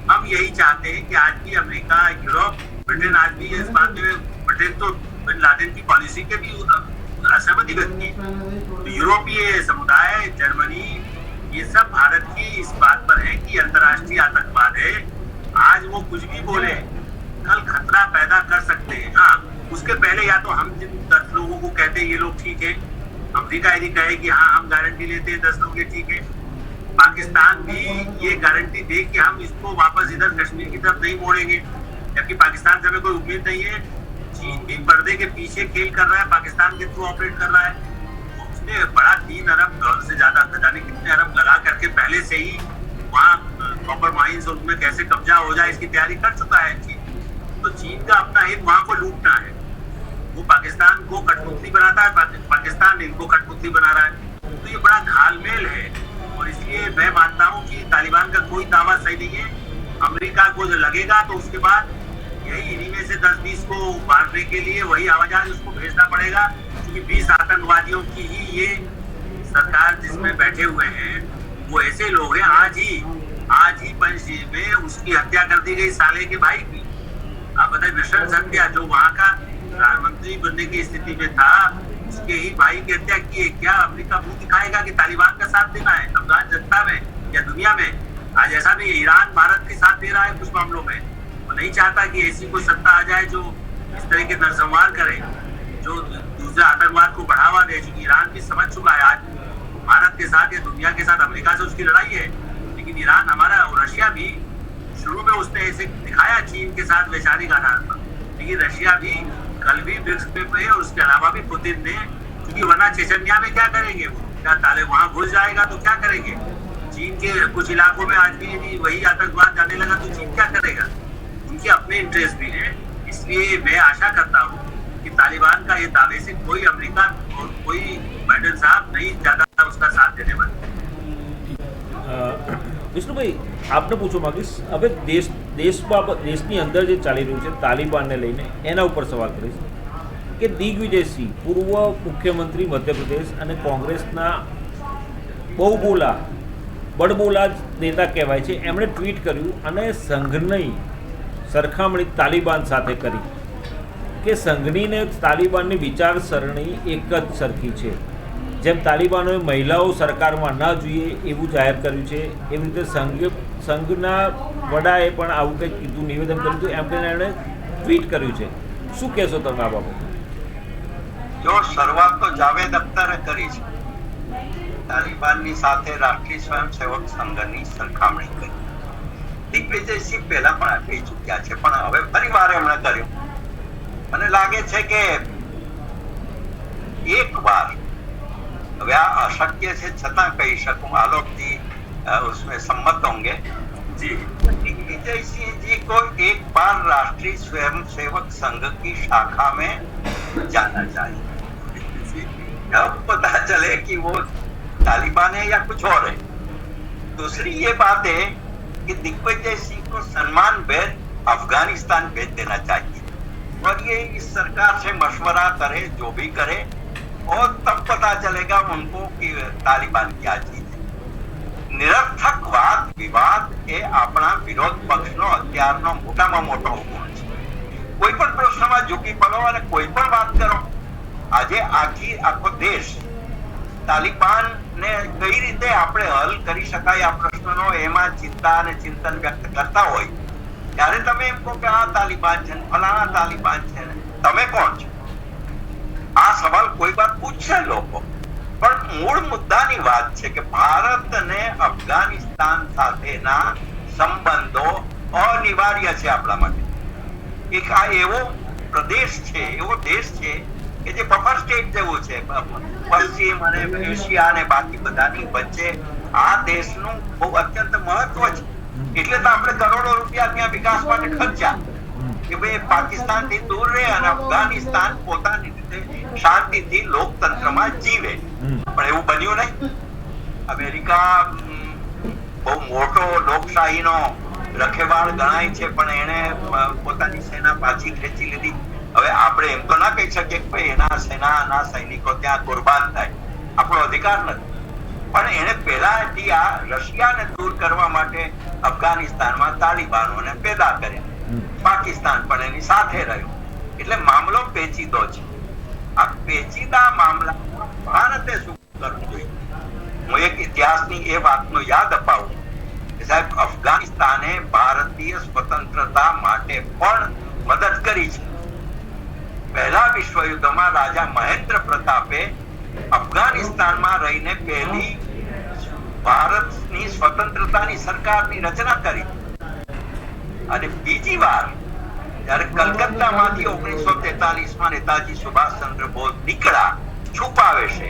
हम यही चाहते हैं कि आज भी अमेरिका, यूरोप, ब्रिटेन आज भी इस बात में, ब्रिटेन तो बिन लादेन की पॉलिसी के भी असहमति व्यक्त की, तो यूरोपीय समुदाय, जर्मनी, ये सब भारत की इस बात पर है कि अंतर्राष्ट्रीय आतंकवाद है। आज वो कुछ भी बोले, कल खतरा पैदा कर सकते हैं। हाँ, उसके पहले या तो हम जिन 10 लोगों को कहते हैं ये लोग ठीक है, अमेरिका यदि कहे कि हाँ हम गारंटी लेते हैं 10 लोग ये ठीक है, पाकिस्तान भी ये गारंटी दे कि हम इसको वापस इधर कश्मीर की तरफ नहीं मोड़ेंगे, जबकि पाकिस्तान से हमें कोई उम्मीद नहीं है। चीन भी पर्दे के पीछे खेल कर रहा है, पाकिस्तान के थ्रू ऑपरेट कर रहा है। उसने बड़ा $3 अरब से ज्यादा, जाने कितने अरब लगा करके पहले से ही वहाँ कॉपर माइंस और उनमें कैसे कब्जा हो जाए इसकी तैयारी कर चुका है चीन। तो चीन का अपना हित वहाँ को लूटना है, वो पाकिस्तान को कठपुतली बनाता है, पाकिस्तान इनको कठपुतली बना रहा है। तो ये बड़ा घालमेल है, और इसलिए मैं मानता हूँ कि तालिबान का कोई दावा सही नहीं है। अमेरिका को जो लगेगा तो उसके बाद यही इन्हीं में से 10-20 को मारने के लिए वही आवाजाज उसको भेजना पड़ेगा, क्योंकि 20 आतंकवादियों की ही ये सरकार जिसमें बैठे हुए हैं वो ऐसे लोग हैं। आज ही पंचशील में उसकी हत्या कर दी गई, साले के भाई की। आप बताइए, नृशंस हत्या, जो वहाँ का प्रधानमंत्री बनने की स्थिति में था, उसके ही भाई की हत्या की है। क्या अमेरिका मुंह दिखाएगा कि तालिबान का साथ देना है अफगान जनता में या दुनिया में? आज ऐसा नहीं है, ईरान भारत के साथ दे रहा है कुछ मामलों में। वो नहीं चाहता कि ऐसी कोई सत्ता आ जाए जो इस तरह के नरसंहार करे, जो दूसरे आतंकवाद को बढ़ावा दे। चूंकि ईरान भी समझ चुका है आज भारत के साथ या दुनिया के साथ अमेरिका से उसकी लड़ाई है, लेकिन ईरान हमारा और रशिया भी शुरू में उसने ऐसे दिखाया चीन के साथ वैचारिक आधार पर, लेकिन रशिया भी कल भी ब्रिक्स पे और उसके अलावा भी पुतिन ने, क्योंकि वरना चेचन्या में क्या करेंगे वो, क्या ताले वहां घुस जाएगा तो क्या करेंगे? चीन के कुछ इलाकों में आज भी यदि वही आतंकवाद जाने लगा तो चीन क्या करेगा? उनके अपने इंटरेस्ट भी हैं, इसलिए मैं आशा करता हूँ कि तालिबान का ये दावे से कोई अमेरिका और कोई बाइडेन साहब नहीं ज्यादा उसका साथ देने वाले। વિષ્ણુભાઈ આપને પૂછવા માંગીશ, હવે દેશની અંદર જે ચાલી રહ્યું છે તાલિબાનને લઈને એના ઉપર સવાલ કરીશ કે દિગ્વિજયસિંહ પૂર્વ મુખ્યમંત્રી મધ્યપ્રદેશ અને કોંગ્રેસના બડબોલા નેતા કહેવાય છે, એમણે ટ્વીટ કર્યું અને સંઘની સરખામણી તાલિબાન સાથે કરી કે સંઘની ને તાલિબાનની વિચારસરણી એક જ સરખી છે. જેમ તાલિબાનોએ મહિલાઓ સરકારમાં ન જોઈએ એવું જાહેર કર્યું છે, એવી રીતે સંઘના વડાએ પણ આવું કંઈક કીધું, નિવેદન કર્યું હતું, એમ કરીને એમણે ટ્વીટ કર્યું છે. શું કહેશો તમે આ બાબતે? જો શરૂઆત તો જાવેદ અખ્તરે કરી છે, તાલિબાનની સાથે રાષ્ટ્રીય સ્વયંસેવક સંઘની સરખામણી કરી. દિગ્વિજયસિંહ પહેલા પણ કહી ચૂક્યા છે, પણ હવે ફરી વાર એમણે કર્યું. મને લાગે છે કે એક વાર, હવે આ અશક્ય છે છતાં કહી શકું, आलोक जी उसमें सम्मत होंगे जी, दिग्विजय सिंह जी को एक बार राष्ट्रीय स्वयंसेवक संघ की शाखा में जाना चाहिए, अब पता चले कि वो तालिबान है या कुछ और है. दूसरी ये बात है कि दिग्विजय सिंह को सम्मान भेज अफगानिस्तान भेज देना चाहिए और ये इस सरकार से मशवरा करे, जो भी करे, और तब पता चलेगा उनको कि तालिबान क्या चीज है. નિરર્થક વાદ વિવાદ એ આપણા વિરોધ પક્ષનો અત્યારનો મોટામાં મોટો ગુણ છે. કોઈ પણ પ્રશ્નમાં ઝૂકી પડો અને કોઈ પણ વાત કરો. આજે આખો દેશ તાલિબાનને કઈ રીતે આપણે હલ કરી શકાય આ પ્રશ્નનો એમાં ચિંતા અને ચિંતન વ્યક્ત કરતા હોય ત્યારે તમે એમ કહો કે આ તાલિબાન છે, ફલાણા તાલિબાન છે, તમે કોણ છો? આ સવાલ કોઈ વાર પૂછશે લોકો, પણ મૂળ મુદ્દાની વાત છે કે ભારત અને અફઘાનિસ્તાન સાથેના સંબંધો અનિવાર્ય છે આપણા માટે. એક આ એવો પ્રદેશ છે, એવો દેશ છે કે જે બફર સ્ટેટ જેવું છે, પશ્ચિમ અને એશિયા અને બાકી બધાની વચ્ચે આ દેશનું બહુ અત્યંત મહત્વ છે. એટલે તો આપણે કરોડો રૂપિયા ત્યાં વિકાસ માટે ખર્ચ્યા કે ભાઈ પાકિસ્તાનથી દૂર રહે અને અફઘાનિસ્તાન પોતાની રીતે શાંતિથી લોકતંત્રમાં જીવે. પણ એવું બન્યું નહીં. અમેરિકા બહુ મોટો લોકશાહીનો રખેવાળ ગણાય છે, પણ એને પોતાની સેના પાછી ખેંચી લીધી. હવે આપણે એમ તો ના કહી શકીએ કે એના સેનાના સૈનિકો ત્યાં કુરબાન થાય, આપણો અધિકાર નથી. પણ એને પહેલાથી આ રશિયાને દૂર કરવા માટે અફઘાનિસ્તાનમાં તાલિબાનોને પેદા કર્યા. પાકિસ્તાન પણ એની સાથે રહ્યું. એટલે મામલો પેચીદો છે. આ પેચીદા મામલામાં ભારતે શું કરવું જોઈએ? હું એક ઇતિહાસની એ વાતનો યાદ અપાવું કે સાહેબ, અફઘાનિસ્તાને ભારતીય સ્વતંત્રતા માટે પણ મદદ કરી છે. પહેલા વિશ્વયુદ્ધમાં રાજા મહેન્દ્ર પ્રતાપે અફઘાનિસ્તાનમાં રહીને પહેલી ભારતની સ્વતંત્રતાની સરકારની રચના કરી. અને બીજી વાર જ્યારે કલકત્તામાંથી 1943માં નેતાજી સુભાષચંદ્ર બોઝ નીકળ્યા છુપાવે છે,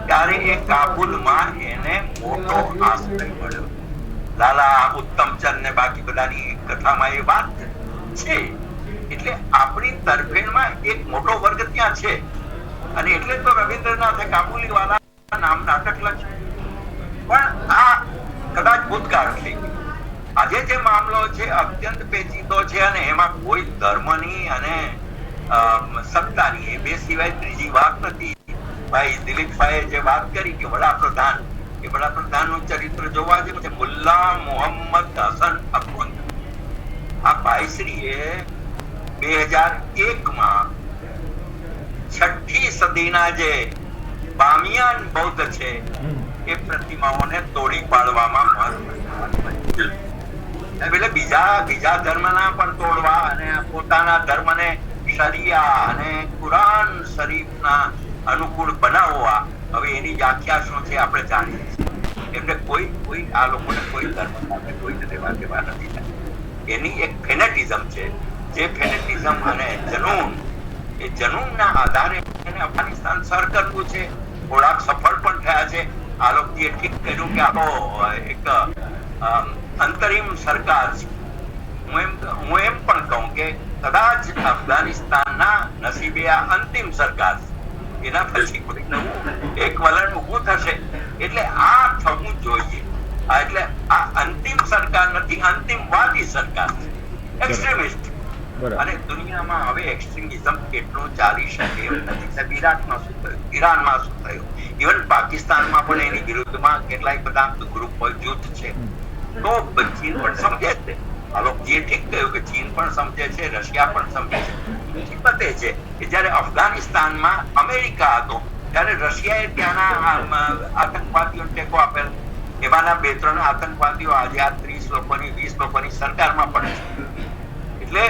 ત્યારે એ કાબુલમાં એને મોટો આશ્રય મળ્યો. લાલા ઉત્તમચંદ ને બાકી બધાની કથામાં એ વાત છે. એટલે આપણી તરફેણમાં એક મોટો વર્ગ ત્યાં છે. અને એટલે તો રવિન્દ્રનાથે કાબુલી વાલા નામ નાટક લખ્યું. પણ આ કદાચ ભૂતકાળ થઈ ગયું. આજે જે મામલો છે અત્યંત પેચીદો છે અને એમાં કોઈ ધર્મની અને સત્તાની એ બે સિવાય ત્રીજી વાત નથી. ભાઈ દિલીપભાઈએ જે વાત કરી કે વડાપ્રધાનનું ચરિત્ર જોવા જેવું છે. મુલ્લા મોહમ્મદ હસન અખુંદ, આ ભાઈશ્રીએ 2001માં 6ઠી સદીના જે બામિયાન બૌદ્ધ છે એ પ્રતિમાઓને તોડી પાડવામાં એટલે બીજા ધર્મના પણ તોડવા અને પોતાના ધર્મને શરિયા અને કુરાન શરીફના અનુકૂળ બનાવવા. હવે એની વ્યાખ્યા શું છે આપણે જાણીએ છીએ. એટલે કોઈ આ લોકોને કોઈ ધર્મ સાથે કોઈ લેવા દેવા નથી. એની એક ફેનેટિઝમ છે, જે ફેનેટિઝમ અને એ જનૂનના આધારે એને અફઘાનિસ્તાન સર કરવું છે. થોડાક સફળ પણ થયા છે. આ લોકોએ ઠીક કર્યું કે આ એક અંતરિમ સરકાર છે. હું એમ પણ કહું કે કદાચ અફઘાનિસ્તાનના નસીબે આ અંતિમ સરકાર છે. એના પછી કોઈ નવું એક વલણ ઊભું થશે. એટલે આ થવું જોઈએ. એટલે આ અંતિમ સરકાર નથી, અંતિમવાદી સરકાર છે, એક્સ્ટ્રીમિસ્ટ. બરાબર. અને દુનિયામાં હવે એક્સ્ટ્રીમિઝમ કેટલું ચાલી શકે એમ નથી. સાહેબ, ઈરાકમાં શું થયું, ઈરાનમાં શું થયું, ઇવન પાકિસ્તાનમાં પણ એની વિરુદ્ધમાં કેટલાય બધા ગ્રુપ જૂથ છે. તો ચીન પણ સમજે છે. હાલો, જે ઠીક કહ્યું કે ચીન પણ સમજે છે, રશિયા પણ સમજે છે. હકીકત એ છે કે જયારે અફઘાનિસ્તાનમાં અમેરિકા હતો ત્યારે રશિયાએ ત્યાંના આતંકવાદીઓને ટેકો આપેલો. એમાંના 2-3 આતંકવાદીઓ આજે આ 30 લોકોની 20 લોકોની સરકારમાં પણ છે. એટલે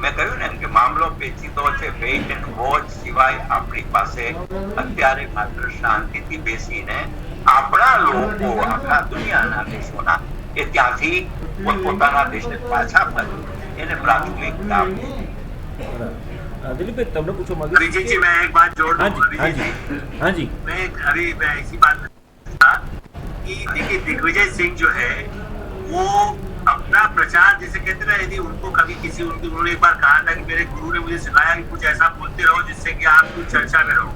મેં કહ્યું ને કે મામલો પેચીદો છે. વેઇટ એન્ડ વોચ સિવાય આપણી પાસે અત્યારે માત્ર શાંતિથી બેસીને આપણા લોકો આખા દુનિયાના દેશોના એ ત્યાંથી પોતપોતાના દેશને પાછા ફરે એને પ્રાથમિકતા આપવી. दिलीप भाई તમને પૂછો માંગુ अभिजीत जी, मैं एक बात जोड़ हाँ दूं। जी, हाँ अभिजीत जी, जी, हाँ जी, मैं इसी बात था कि देखिए दिग्विजय सिंह जो है वो अपना प्रचार, जैसे कहते ना, यदि उनको कभी किसी उन्होंने एक बार कहा था कि मेरे गुरु ने मुझे सिखाया कि कुछ ऐसा बोलते रहो जिससे कि आप कुछ चर्चा में रहो।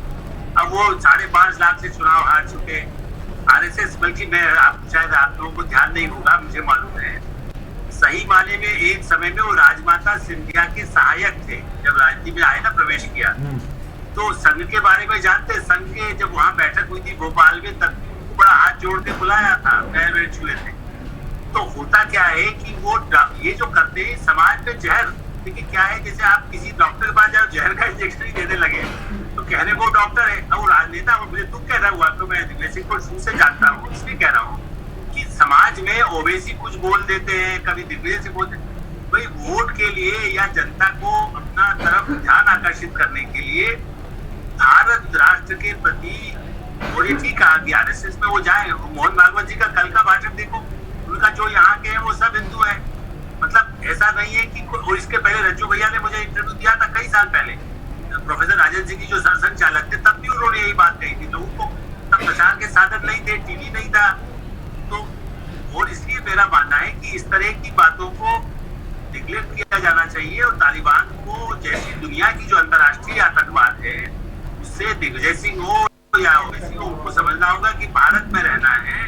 अब वो 5.5 लाख से चुनाव हार चुके आरएसएस, बल्कि मैं शायद आप लोगों को ध्यान नहीं होगा, मुझे मालूम है, सही माने में एक समय में वो राजमाता सिंधिया के सहायक थे। जब राजनीति में आए ना, प्रवेश किया, तो संघ के बारे में जानते, संघ के जब वहाँ बैठक हुई थी भोपाल में, तब बड़ा हाथ जोड़ के बुलाया था, पैर वैर छुए थे। तो होता क्या है कि वो ये जो करते हैं समाज में जहर, देखिए क्या है, जैसे आप किसी डॉक्टर के पास जाओ, जहर का इंजेक्शन ही देने लगे तो कहने को डॉक्टर है, अब वो राजनेता, मुझे दुख कह रहा हुआ, तो मैं दिग्विजय को शुरू से जानता हूँ, इसलिए कह रहा हूँ कि समाज में ओवैसी कुछ बोल देते हैं, कभी दिग्विजय से बोलते हैं, भाई वोट के लिए या जनता को अपना तरफ ध्यान आकर्षित करने के लिए भारत राष्ट्र के प्रति, और ये ठीक कहा कि आरएसएस में वो जाए। मोहन भागवत जी का कल का भाषण देखो, उनका जो यहाँ के हैं वो सब हिंदू है। मतलब ऐसा नहीं है कि, और इसके पहले रज्जू भैया ने मुझे इंटरव्यू दिया था कई साल पहले, प्रोफेसर राजन सिंह जी जो संचालक थे, तब भी उन्होंने यही बात कही थी। लोगों को तब प्रचार के साधन नहीं थे, टीवी नहीं था, तो और इसलिए मेरा मानना है कि इस तरह की बातों को डिक्लेयर किया जाना चाहिए और तालिबान को, जैसी दुनिया की जो अंतर्राष्ट्रीय आतंकवाद है, उससे दिग्विजय सिंह हो या ओवैसी हो, उनको समझना होगा कि भारत में रहना है,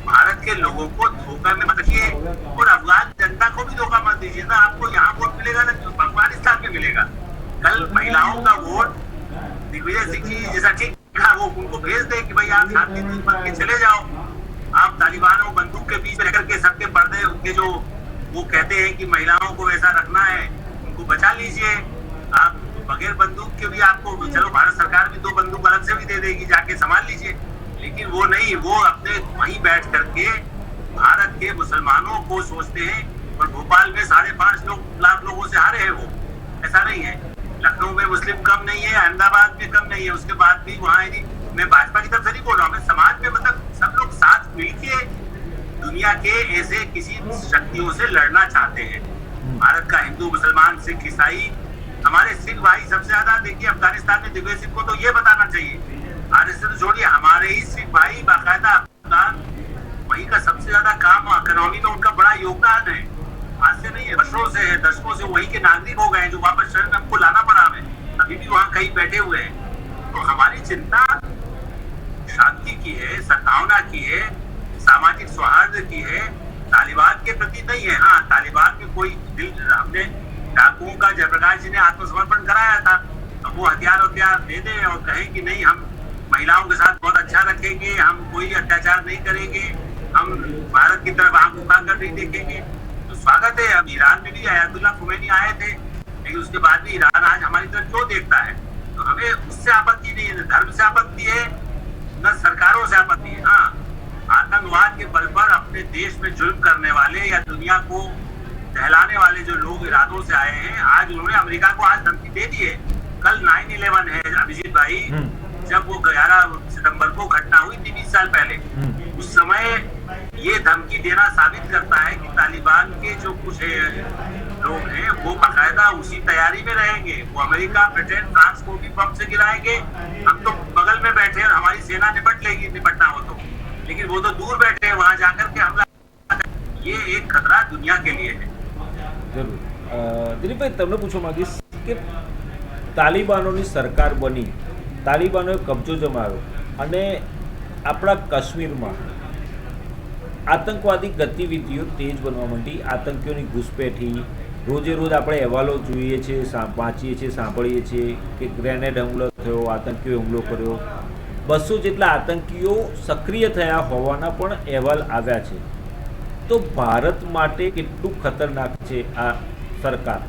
भारत के लोगों को धोखा में मत रखिए और अफगान जनता को भी धोखा मत दीजिए ना। आपको यहाँ वोट मिलेगा ना, अफगानिस्तान में मिलेगा। कल महिलाओं का वोट दिग्विजय सिंह जी जैसा ठीक था, वो उनको भेज दे कि भाई आप शांति बन के चले जाओ, आप तालिबानों बंदूक के बीच में रहकर के सबके पर्दे, उनके जो वो कहते हैं कि महिलाओं को वैसा रखना है, उनको बचा लीजिए। आप बगैर बंदूक के भी आपको, चलो भारत सरकार भी 2 बंदूक अलग से भी दे देगी, जाके संभाल लीजिए, लेकिन वो नहीं, वो अपने वहीं बैठ करके भारत के मुसलमानों को सोचते हैं। और भोपाल में 5.5 लाख लोगों से हारे हैं वो, ऐसा नहीं है। लखनऊ में मुस्लिम कम नहीं है, अहमदाबाद में कम नहीं है, उसके बाद भी वहाँ मैं भाजपा की तरफ से नहीं बोल रहा हूँ, मैं समाज में, मतलब सब लोग साथ मिलके दुनिया के ऐसे किसी शक्तियों से लड़ना चाहते हैं। भारत का हिंदू, मुसलमान, सिख, ईसाई, हमारे सिख भाई सबसे ज्यादा, देखिए अफगानिस्तान में दिग्विजय सिंह को तो ये बताना चाहिए, आरएसएस छोड़िए, हमारे ही सिख भाई बाकायदा अफगान, वही का सबसे ज्यादा काम, इकोनॉमी में उनका बड़ा योगदान है। आज से नहीं है, वर्षों से है, दशकों से वही के नागरिक हो गए, जो वापस शहर में हमको लाना पड़ा हमें, अभी भी वहाँ कहीं बैठे हुए हैं। तो हमारी चिंता शांति की है, सद्भावना की है, सामाजिक सौहार्द की है, तालिबान के प्रति नहीं है। हाँ, तालिबान में कोई दिल, हमने डाकुओं का जयप्रकाश जी ने आत्मसमर्पण कराया था, अब वो हथियार दे दें और कहें कि नहीं, हम महिलाओं के साथ बहुत अच्छा रखेंगे, हम कोई अत्याचार नहीं करेंगे, हम भारत की तरफ आंख उठाकर नहीं देखेंगे, तो स्वागत है। अब ईरान में भी अयातुल्ला खुमैनी आए थे, लेकिन उसके बाद भी ईरान आज हमारी तरफ क्यों देखता है? तो हमें उससे आपत्ति नहीं है, धर्म से आपत्ति है, न सरकारों से आपत्ति है। हाँ, आतंकवाद के बल पर अपने देश में जुल्म करने वाले या दुनिया को दहलाने वाले जो लोग इरादों से आए हैं, आज उन्होंने अमेरिका को आज धमकी दे दी है। कल 9/11 है अभिजीत भाई, जब वो 11 सितंबर को घटना हुई थी 20 साल पहले, उस समय ये धमकी देना साबित करता है कि तालिबान के जो कुछ लोग हैं वो बाकायदा उसी तैयारी में रहेंगे। वो अमेरिका, ब्रिटेन, फ्रांस को भी बम से गिराएंगे, हम तो बगल में बैठे हैं, हमारी सेना निपट लेगी, निपटना हो तो, लेकिन वो तो दूर बैठे हैं, वहां जाकर के हमला। ये एक खतरा दुनिया के लिए है। जरूर। દિલીપભાઈ તમને પૂછવા માંગીશ કે તાલિબાનોની સરકાર બની, તાલિબાનોએ કબજો જમાવ્યો અને આપણા કાશ્મીરમાં આતંકવાદી ગતિવિધિઓ તેજ બનવા માંડી, આતંકીઓની ઘૂસપેઠી, રોજે રોજ આપણે અહેવાલો જોઈએ છીએ, વાંચીએ છીએ, સાંભળીએ છીએ કે ગ્રેનેડ હુમલો થયો, આતંકીઓએ હુમલો કર્યો, 200 જેટલા આતંકીઓ સક્રિય થયા હોવાના પણ અહેવાલ આવ્યા છે. તો ભારત માટે કેટલું ખતરનાક છે આ સરકાર?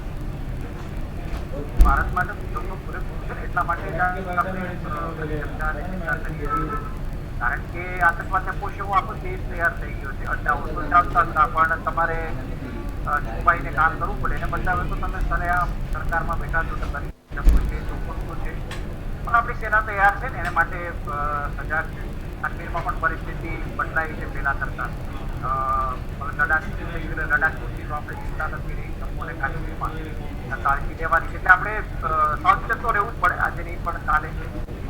ભારત માટે જોખમ પૂરેપૂરું છે. એટલા માટે જ આપણે ચિંતા કરીએ છીએ. કારણ કે આતંકવાદને પોષવા આખો દેશ તૈયાર થઈ ગયો છે. અડ્ડાઓ તો ચાલતા હતા, પણ તમારે છુપાઈને કામ કરવું પડે. એને બદલાવે તો તમે સરેઆમ સરકારમાં બેઠા છો તો કરી શકો છો. જોખમ તો છે, પણ આપણી સેના તૈયાર છે ને એને માટે સજાગ છે. કાશ્મીરમાં પણ પરિસ્થિતિ બદલાઈ છે પહેલા કરતા. લડાખ થઈ ગયું, લડાખ સુધીનો આપણે ચિંતા નથી રહી. જમ્મુ અને કાશ્મીરમાં કાળજી લેવાની છે. એટલે આપણે સાવચેત તો રહેવું જ પડે, આજે નહીં પણ કાલે.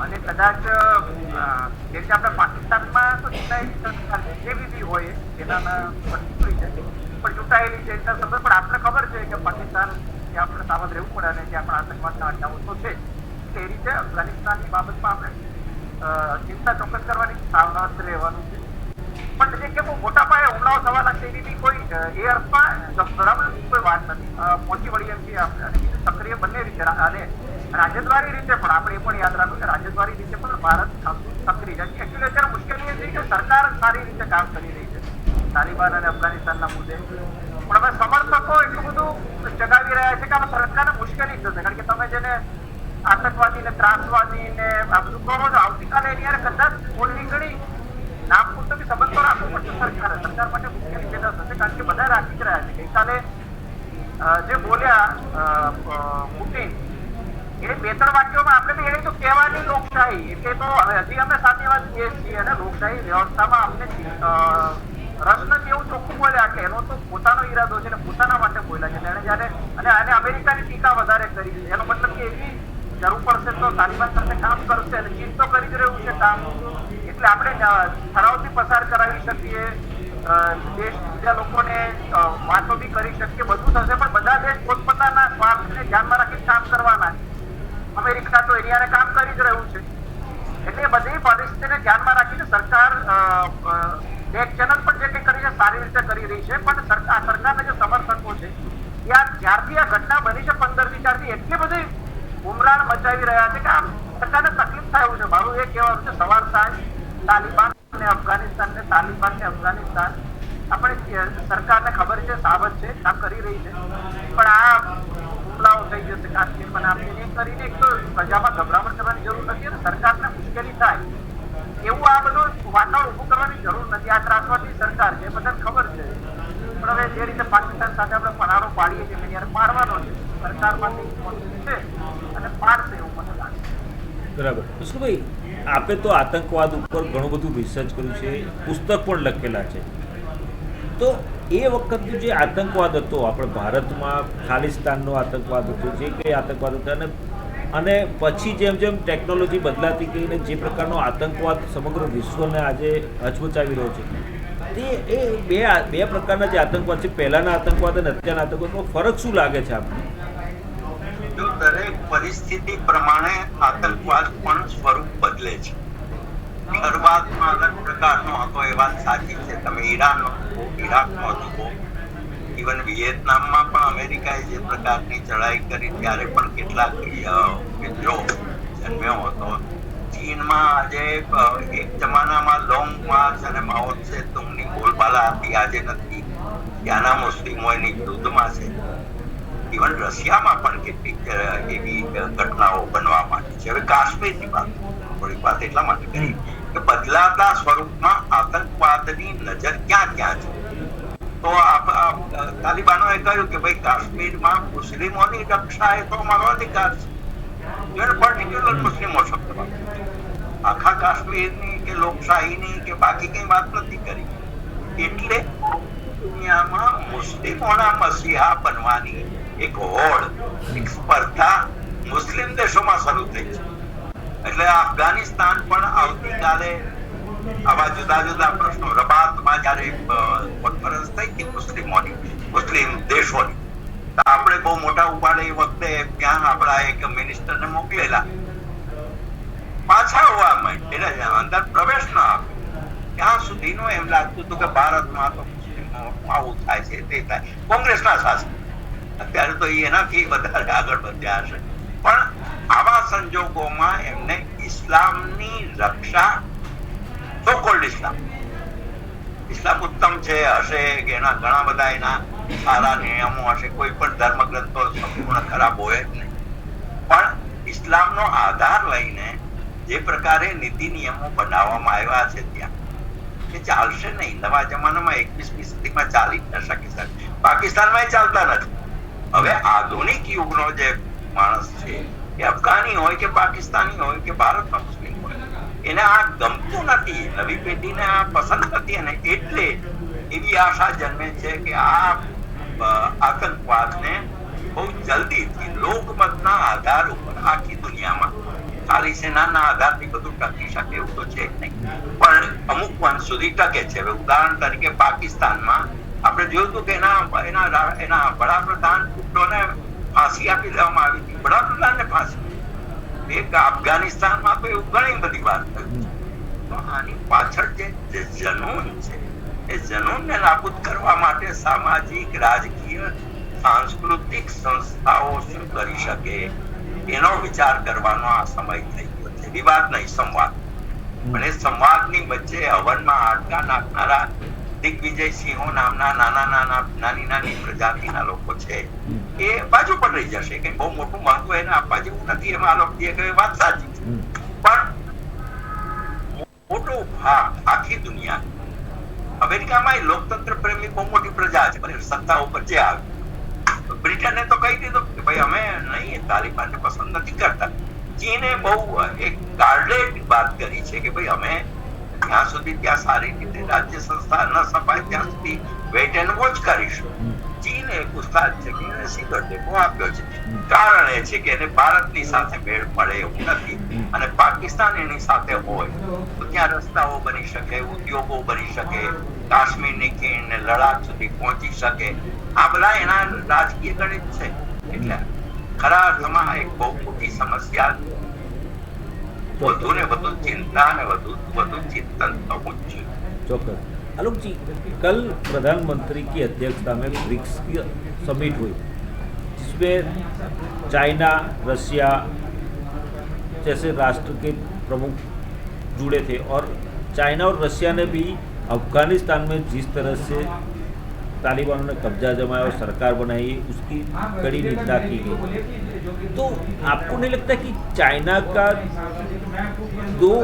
અને કદાચ જે રીતે આપણે પાકિસ્તાનમાં તો ચૂંટાયેલી સરકાર જેવી બી હોય એના પરિસ્થિતિ છે, પણ ચૂંટાયેલી છે એના સમય પણ આપણે ખબર છે કે પાકિસ્તાન કે આપણે સાવધ રહેવું પડે અને ત્યાં પણ આતંકવાદના અડ્ડાઓ તો છે. એ રીતે અફઘાનિસ્તાનની બાબતમાં આપણે ચિંતા ચોક્કસ કરવાની, સાવધાન રહેવાનું છે. પણ જે કે બહુ મોટા પાયે હુમલાઓ થવા લાગશે એવી બી કોઈ એ અર્થમાં ગભરાવાની કોઈ વાત નથી. પહોંચી વળી એમ છે આપણે, અને બીજું સક્રિય બંને રીતે અને રાજદ્વારી રીતે પણ આપણે એ પણ યાદ રાખવું કે રાજદ્વારી રીતે પણ ભારત સક્રિય છે. એકચ્યુઅલી અત્યારે મુશ્કેલી એ છે કે સરકાર સારી રીતે કામ કરી રહી છે તાલિબાન અને અફઘાનિસ્તાનના મુદ્દે, પણ હવે સમર્થકો એટલું બધું જગાવી રહ્યા છે કે આમાં સરકારને મુશ્કેલી થશે. કારણ કે તમે જેને આતંકવાદી ને ત્રાસવાદી ને આ બધું કરો છો, આવતીકાલે એની યાર કદાચ થોડી ઘણી નામ પૂરતો બી સંબંધ તો રાખવું પડશે સરકારે. સરકાર માટે મુશ્કેલી પેદા થશે, કારણ કે બધા રાખી જ રહ્યા છે. ગઈકાલે જે બોલ્યા પુતિન, એ 2-3 વાક્યોમાં આપણે બી એને તો કહેવાની લોકશાહી, એટલે તો હજી અમે સામ્યવાદ કહીએ છીએ અને લોકશાહી વ્યવસ્થામાં અમને રસ નથી એવું ચોખ્ખું બોલ્યા. એટલે એનો તો પોતાનો ઈરાદો છે ને પોતાના માટે બોલ્યા છે. એને જયારે અને અમેરિકાની ટીકા વધારે કરી છે, એનો મતલબ કે એવી જરૂર પડશે તો તાલિબાન સાથે કામ કરશે અને ચીન તો કરી જ રહ્યું છે કામ. એટલે આપણે ઠરાવથી પસાર કરાવી શકીએ, દેશ બીજા લોકોને વાતો બી કરી શકીએ, બધું થશે. પણ બધા દેશ પોતપોતાના સ્વાર્થને ધ્યાનમાં રાખીને કામ કરવાના. અમેરિકા તો એરિયાને કામ કરી જ રહ્યું છે. એટલે બધી પરિસ્થિતિને ધ્યાનમાં રાખીને સરકાર બેક ચેનલ પણ જે કંઈ કરી છે સારી રીતે કરી રહી છે. પણ સરકારના જે સમર્થકો છે જ્યારથી આ ઘટના બની છે 15મી ત્યારથી એટલી બધી ઉમરાણ મચાવી રહ્યા છે કે આ સરકારને તકલીફ થાય એવું છે. મારું એ કહેવાનું છે સવાર સાંજ તાલિબાન ને અફઘાનિસ્તાન ને તાલિબાન ને અફઘાનિસ્તાન આપણે સરકારને ખબર છે, સાવધ છે, કામ કરી રહી છે. પણ આ હુમલાઓ થઈ જશે કાશ્મીરમાં આપણે એ કરીને એક તો પ્રજામાં ગભરામણ કરવાની જરૂર નથી અને સરકારને મુશ્કેલી થાય એવું આ બધું વાતાવરણ ઊભું કરવાની જરૂર નથી. આ ત્રાસવાદી સરકાર છે, બધાને ખબર છે. પણ હવે જે રીતે પાકિસ્તાન સાથે આપણે પનારો પાડીએ છીએ ત્યારે પાડવાનો છે, સરકારમાંથી છે અને પાડશે એવું મને લાગે. બરાબર. વિષ્ણુભાઈ, આપે તો આતંકવાદ ઉપર ઘણું બધું રિસર્ચ કર્યું છે, પુસ્તક પણ લખેલા છે. તો એ વખતનો જે આતંકવાદ હતો આપણે ભારતમાં, ખાલિસ્તાનનો આતંકવાદ હતો, જે કંઈ આતંકવાદ હતા, અને પછી જેમ જેમ ટેકનોલોજી બદલાતી ગઈ ને જે પ્રકારનો આતંકવાદ સમગ્ર વિશ્વને આજે હચમચાવી રહ્યો છે, તે એ બે પ્રકારના જે આતંકવાદ છે, પહેલાના આતંકવાદ અને અત્યારના આતંકવાદમાં ફરક શું લાગે છે આપને? જો દરેક પરિસ્થિતિ પ્રમાણે આતંકવાદ પણ સ્વરૂપ બદલે છે. શરૂઆતમાં અલગ પ્રકારનો હતો એ વાત સાચી છે. તમે ઈરાનનો જુઓ, ઈરાકનો જુઓ, ઇવન વિયેતનામમાં પણ અમેરિકાએ જે પ્રકારની ચડાઈ કરી ત્યારે પણ કેટલાક વિદ્રોહ જન્મ્યો હતો. ચીનમાં આજે એક જમાનામાં લોંગ માર્ચ અને માઓ ત્સે-તુંગની બોલબાલા હતી, આજે નથી. ત્યાંના મુસ્લિમો એની વિરુદ્ધમાં છે. ઇવન રશિયામાં પણ કેટલીક એવી ઘટનાઓ બનવા માંડી છે. હવે કાશ્મીરની થોડીક વાત એટલા માટે કરી કે બદલાતા સ્વરૂપમાં આતંકવાદની નજર ક્યાં ક્યાં છે. તો તાલિબાનોએ કહ્યું કે ભાઈ કાશ્મીરમાં મુસ્લિમોની રક્ષા એ તો અમારો અધિકાર છે. પર્ટિક્યુલર મુસ્લિમો શબ્દ આખા કાશ્મીરની કે લોકશાહીની કે બાકી કઈ વાત નથી કરી. એટલે દુનિયામાં મુસ્લિમોના મસીહા બનવાની એક હોડ, એક સ્પર્ધા મુસ્લિમ દેશોમાં શરૂ થઈ છે. એટલે અફઘાનિસ્તાન પણ આવતીકાલે આવા જુદા જુદા પ્રશ્નો, રબાતમાં જયારે કોન્ફરન્સ થઈ હતી મુસ્લિમ દેશોની, તો આપણે બહુ મોટા ઉપાડે એ વખતે ત્યાં આપણા એક મિનિસ્ટરને મોકલેલા, પાછા આવવા માંડ એટલે અંદર પ્રવેશ ન આપ્યો. ત્યાં સુધીનું એમ લાગતું હતું કે ભારતમાં તો આવું થાય છે તે થાય. કોંગ્રેસના શાસન અત્યારે તો એનાથી વધારે આગળ વધ્યા હશે, પણ આવા સંજોગોમાં એમને ઇસ્લામની રક્ષા, સો કોલ્ડ ઇસ્લામ ઉત્તમ છે હશે, એના ઘણા બધા એના સારા નિયમો હશે, કોઈ પણ ધર્મ ગ્રંથો સંપૂર્ણ ખરાબ હોય જ નહીં, પણ ઇસ્લામનો આધાર લઈને જે પ્રકારે નીતિ નિયમો બનાવવામાં આવ્યા છે ત્યાં એ ચાલશે નહીં. નવા જમાનામાં 21મી સદીમાં ચાલી જ ન શકે સર. પાકિસ્તાનમાં ચાલતા નથી. હવે આધુનિક યુગનો જે માણસ છે એ અફઘાની હોય કે પાકિસ્તાની હોય કે ભારતમાં મુસ્લિમ હોય, એને આ ગમતું નથી, નવી પેઢીને આ પસંદ નથી, અને એટલે એવી આશા જન્મે છે કે આ આતંકવાદને બહુ જલ્દીથી લોકમતના આધાર ઉપર આખી દુનિયામાં, ખાલી સેનાના આધારથી બધું ટકી શકે એવું તો છે જ નહીં, પણ અમુક વંશ સુધી ટકે છે. હવે ઉદાહરણ તરીકે પાકિસ્તાનમાં આપણે જોયું હતું કે એના વડાપ્રધાન ભુટ્ટોને ફાંસી આપી દેવામાં આવી હતી, વડાપ્રધાનને ફાંસી. એક અફઘાનિસ્તાનમાં તો એવું ઘણી બધી વાત થયું. તો આની પાછળ જે જનૂન છે એ જનૂનને નાબૂદ કરવા માટે સામાજિક, રાજકીય, સાંસ્કૃતિક સંસ્થાઓ શું કરી શકે એનો વિચાર કરવાનો આ સમય થઈ ગયો છે. વિવાદ નહીં, સંવાદ. પણ એ સંવાદની વચ્ચે હવનમાં હાડકા નાખનારા દિગ્વિજયસિંહો નામના નાની નાની પ્રજાતિના લોકો છે એ બાજુ પર રહી જશે. કે બહુ મોટું મહત્વ એને આપવા જેવું નથી, એમાં આ લોકો જે વાત સાચી છે, પણ મોટો ભાગ આખી દુનિયા, અમેરિકામાં લોકતંત્ર પ્રેમી બહુ મોટી પ્રજા છે, સત્તા ઉપર જે આવે. બ્રિટને તો કહી દીધું કે ભાઈ અમે નહીં, તાલિબાનને પસંદ નથી કરતા. ચીને બહુ એક ગાર્ડેડ વાત કરી છે કે ભાઈ અમે ત્યાં સુધી ત્યાં સારી રીતે રાજ્ય સંસ્થા ન સપાય ત્યાં સુધી વેઇટ એન્ડ વોચ કરીશું. ચીન એક ઉસ્તાદ છે કે એને સીધો ટેકો આપ્યો છે. કારણ એ છે કે એને ભારતની સાથે મેળ પડે એવું નથી, અને પાકિસ્તાન એની સાથે હોય તો ત્યાં રસ્તાઓ બની શકે, ઉદ્યોગો બની શકે, કાશ્મીરની ખીણ ને લડાખ સુધી પહોંચી શકે. આ બધા એના રાજકીય ગણિત છે. એટલે ખરા અર્થમાં એક બહુ મોટી સમસ્યા, વધુ ને વધુ चिंता ने વધુ चिंतन થવું જ જોઈએ. ચોક્કસ. आलोक जी, कल प्रधानमंत्री की अध्यक्षता में ब्रिक्स की समिट हुई जिसमें चाइना, रशिया जैसे राष्ट्र के प्रमुख जुड़े थे और चाइना और रशिया ने भी अफगानिस्तान में जिस तरह से तालिबानों ने कब्जा जमाया और सरकार बनाई उसकी कड़ी निंदा की गई. तो आपको नहीं लगता कि चाइना का दो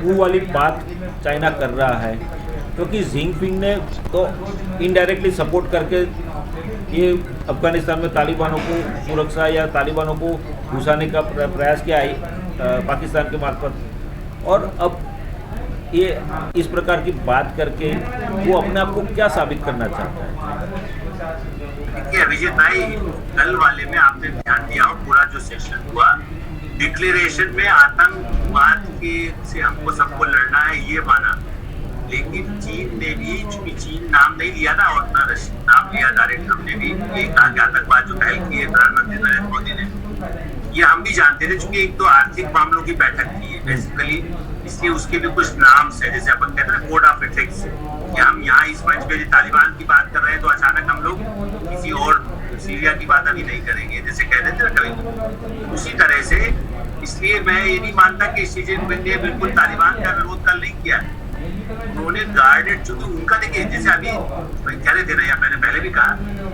मुंह वाली बात चाइना कर रहा है, क्योंकि जिनपिंग ने तो इनडायरेक्टली सपोर्ट करके ये अफगानिस्तान में तालिबानों को सुरक्षा या तालिबानों को घुसाने का प्रयास किया है पाकिस्तान के मार्फत, और अब ये इस प्रकार की बात करके वो अपने आप को क्या साबित करना चाहता है? देखिए अभिजीत भाई, कल वाले में आपने ध्यान दिया हो, पूरा जो सेशन हुआ, डिक्लेरेशन में आतंकवाद के से हमको सबको लड़ना है ये माना, लेकिन चीन ने भी, चूंकि चीन नाम नहीं लिया ना और ना रशिया नाम लिया डायरेक्ट, हमने भी ये कहा कि आतंकवाद जो पहल की है प्रधानमंत्री नरेंद्र मोदी ने, ये हम भी जानते थे, चूंकि एक तो आर्थिक मामलों की बैठक थी बेसिकली, इसलिए उसके भी कुछ नाम है, जैसे अपन कहते हैं कोड ऑफ एथिक्स, कि हम यहाँ इस मंच पे तालिबान की बात कर रहे हैं तो अचानक हम लोग किसी और सीरिया की बात अभी नहीं करेंगे, जैसे कह देते ना कभी. उसी तरह से इसलिए मैं ये नहीं मानता कि शी जिनपिंग ने बिल्कुल तालिबान का विरोध कल नहीं किया. उन्होंने गार्डेड, चूंकि उनका देखिए जैसे अभी कह रहे थे ना, या मैंने पहले भी कहा,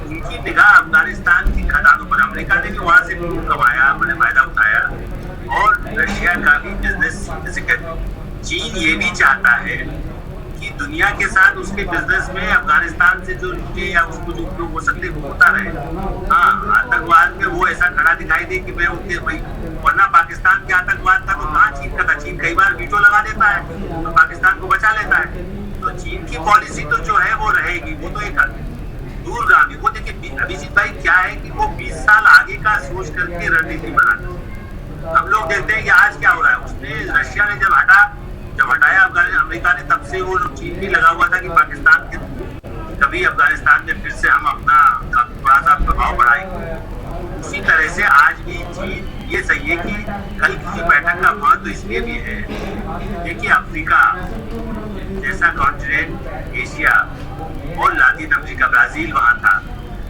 उनकी निगाह अफगानिस्तान की खदानों पर, अमेरिका ने भी वहां से खूब कमाया, बड़े फायदा उठाया, और रशिया का भी बिजनेस, जैसे कहते, चीन ये भी चाहता है कि दुनिया के साथ उसके बिजनेस में अफगानिस्तान से जो लूटे या उसको जो उपयोग हो सकते वो होता रहे. हाँ, आतंकवाद में वो ऐसा खड़ा दिखाई दे कि मैं उनके भाई, वरना पाकिस्तान के आतंकवाद था तो कहाँ चीन का था. चीन कई बार वीटो लगा देता है तो पाकिस्तान को बचा लेता है. तो चीन की पॉलिसी तो जो है वो रहेगी, वो तो एक दूरगामी. वो देखिए अभिजीत भाई क्या है कि वो 20 साल आगे का सोच करके रणनीति बनाता है. हम लोग देखते हैं कि आज क्या हो रहा है. उसने, रशिया ने जब हटाया अमेरिका ने, तब से वो चीन भी लगा हुआ था कि पाकिस्तान के कभी अफगानिस्तान में फिर से हम अपना थोड़ा सा प्रभाव बढ़ाएंगे। उसी तरह से आज भी चीन, ये सही है कि कल की बैठक का महत्व इसलिए भी है, देखिए अफ्रीका जैसा कॉन्टिनेंट, एशिया और लातिन अमेरिका, ब्राजील वहां था,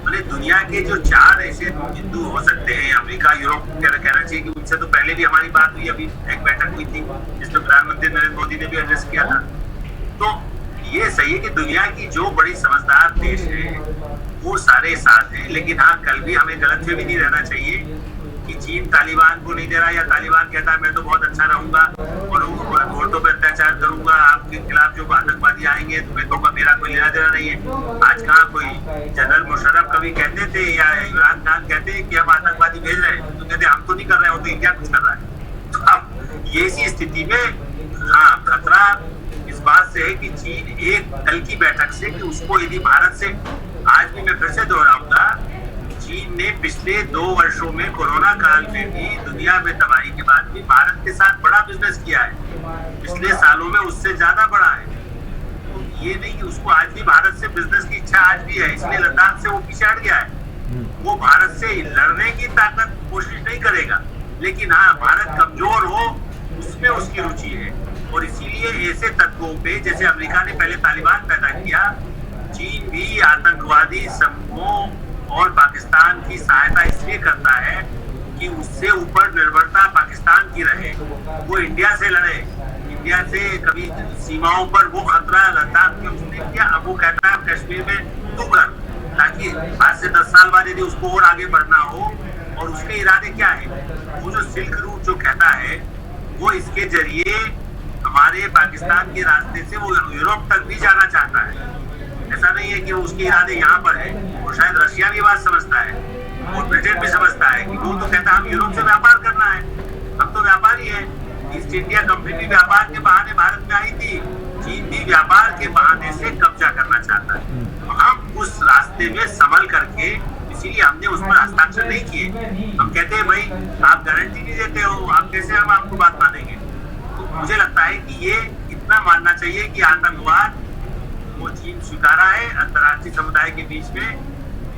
मतलब दुनिया के जो 4 ऐसे बिंदु हो सकते हैं, अमेरिका, यूरोप कहना चाहिए कि उनसे तो पहले भी हमारी बात हुई, अभी एक बैठक हुई थी जिसमें प्रधानमंत्री नरेंद्र मोदी ने भी एड्रेस किया था। तो ये सही है कि दुनिया की जो बड़ी समझदार देश है वो सारे साथ हैं, लेकिन हाँ कल भी हमें गलतफहमी नहीं रहना चाहिए कि चीन तालिबान को नहीं दे रहा या तालिबान कहता है मैं तो बहुत अच्छा रहूंगा और औरतों पर अत्याचार करूंगा, आपके खिलाफ जो आतंकवादी आएंगे तो मेरा कोई लेना देना नहीं है। आज कहाँ कोई जनरल मुशर्रफ कभी कहते थे या इमरान खान कहते हैं कि हम आतंकवादी भेज रहे हैं, तो कहते हम तो नहीं कर रहे, हो तो इंडिया कुछ कर रहा है। तो अब ये इसी स्थिति में हाँ खतरा इस बात से है कि चीन एक कल की बैठक से कि उसको यदि भारत से, आज भी मैं फिर से दोहराऊंगा, चीन ने पिछले 2 वर्षों में कोरोना काल में भी दुनिया में तबाही के बाद भी भारत के साथ बड़ा बिजनेस किया है, पिछले सालों में उससे ज्यादा बड़ा है। तो ये नहीं कि उसको आज भी भारत से बिजनेस की इच्छा आज भी है, इसलिए लद्दाख से वो पीछे हट गया है। वो भारत से लड़ने की ताकत कोशिश नहीं करेगा, लेकिन हाँ भारत कमजोर हो उसमें उसकी रुचि है। और इसीलिए ऐसे तत्वों पे, जैसे अमेरिका ने पहले तालिबान पैदा किया, चीन भी आतंकवादी समूहों और पाकिस्तान की सहायता इसलिए करता है कि उससे ऊपर निर्भरता पाकिस्तान की रहे, वो इंडिया से लड़े, इंडिया से कभी सीमाओं पर वो खतरा लद्दाख में उसने किया, अब वो कहता है कश्मीर में तू कर, ताकि आज से 10 साल बाद यदि उसको और आगे बढ़ना हो। और उसके इरादे क्या है, वो जो सिल्क रूट जो कहता है वो इसके जरिए हमारे पाकिस्तान के रास्ते से वो यूरोप तक भी जाना चाहता है। ऐसा नहीं है कि उसके इरादे यहाँ पर है, और शायद रशिया भी बात समझता है और ब्रिटेन भी समझता है कि वो तो कहता है हम यूरोप से व्यापार करना है, हम तो व्यापारी है। ईस्ट इंडिया कंपनी भी व्यापार के बहाने भारत में आई थी, चीन भी व्यापार के बहाने से कब्जा करना चाहता है। तो हम उस रास्ते में संभल करके, इसीलिए हमने उस पर हस्ताक्षर नहीं किए। हम कहते हैं भाई आप गारंटी नहीं देते हो, आप कैसे हम आपको बात मानेंगे। तो मुझे लगता है कि ये इतना मानना चाहिए कि आतंकवाद वो चीन स्वीकारा है, अंतर्राष्ट्रीय समुदाय के बीच में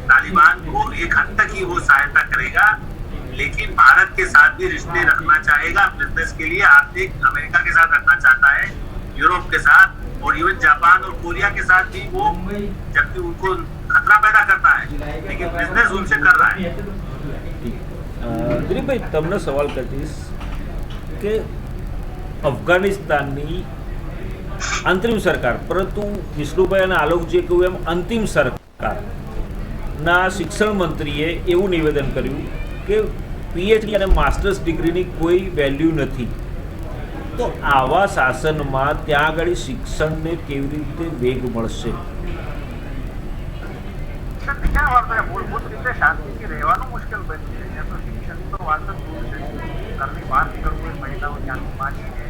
तालिबान को एक हद तक ही वो सहायता करेगा, लेकिन भारत के साथ भी रिश्ते रखना चाहेगा बिजनेस के लिए। आर्थिक अमेरिका के साथ रखना चाहता है, यूरोप के साथ, और इवन जापान और कोरिया के साथ भी वो, जबकि उनको खतरा पैदा करता है, लेकिन बिजनेस उनसे कर रहा है। દિલીપભાઈ તમને સવાલ કરીશ કે અફઘાનિસ્તાનની અંતરિમ સરકાર, પરંતુ વિષ્ણુભાઈ અને આલોકજીએ કહ્યું એમ અંતિમ સરકારના શિક્ષણ મંત્રીએ એવું નિવેદન કર્યું કે પીએચડી અને માસ્ટર્સ ડિગ્રીની કોઈ વેલ્યુ નથી. તો આવા શાસનમાં ત્યાં આગળ શિક્ષણને કેવી રીતે વેગ મળશે? મૂળભૂત રીતે શાંતિથી રહેવાનું મુશ્કેલ બની છે. ત્યાં તો શિક્ષણની તો વાત જ દૂર છે. ઘરની બહાર નીકળવું હોય મહિલાઓ ત્યાંથી માંડીને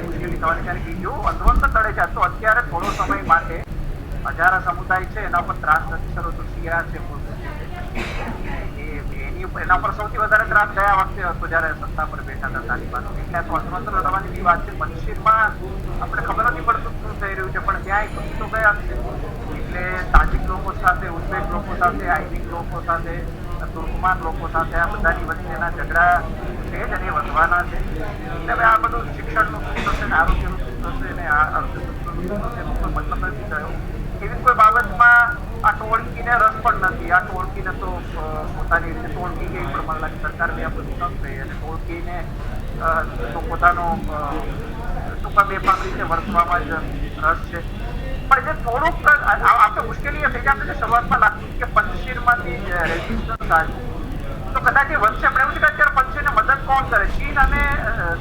મુશ્કેલી થવાની, કારણ કે જો અધવંત તળે છે. તો અત્યારે થોડો સમય માટે હજારા સમુદાય છે એના પર ત્રાસ નથી થતો, તો શિયા છે એના પર સૌથી વધારે ત્રાસ ગયા વખતે હતો જયારે સત્તા પર બેઠા હતા તાલિબાનો. એટલે તો અસ્વતંત્ર રહેવાની બી વાત છે. પંચશીરમાં આપણે ખબર નથી પડતું શું થઈ રહ્યું છે, પણ ત્યાં ઘૂસી તો ગયા છે. એટલે તાજિક લોકો સાથે, ઉઝબેક લોકો સાથે, આઈબીક લોકો સાથે, તુર્કમાન લોકો સાથે આ બધાની વચ્ચેના ઝઘડા છે જ, અને એ વધવાના છે. એટલે હવે આ બધું શિક્ષણનું શું થશે ને આરોગ્યનું શું થશે ને આ અર્થતંત્રનું શું થશે એનો કોઈ મતલબ નથી થયો. એવી કોઈ બાબતમાં આ ટોળકીને રસ પણ નથી. આ ટોળકીને તો પોતાની રીતે ટોળકી ગઈ, પણ મને લાગે સરકાર બી આ બધું ન થઈ, અને ટોળકીને તો પોતાનો ટૂંકા બેફામ રીતે વર્તવામાં જ રસ છે. પણ જે થોડુંક આપણે મુશ્કેલી એ થઈ જાય, આપણે શરૂઆતમાં લાગતું કે પંચશીરમાંથી રેઝિસ્ટન્સ આવ્યું તો કદાચ એ વધશે. પણ એવું છે કે અત્યારે પંચશીરને મદદ કોણ કરે? ચીન અને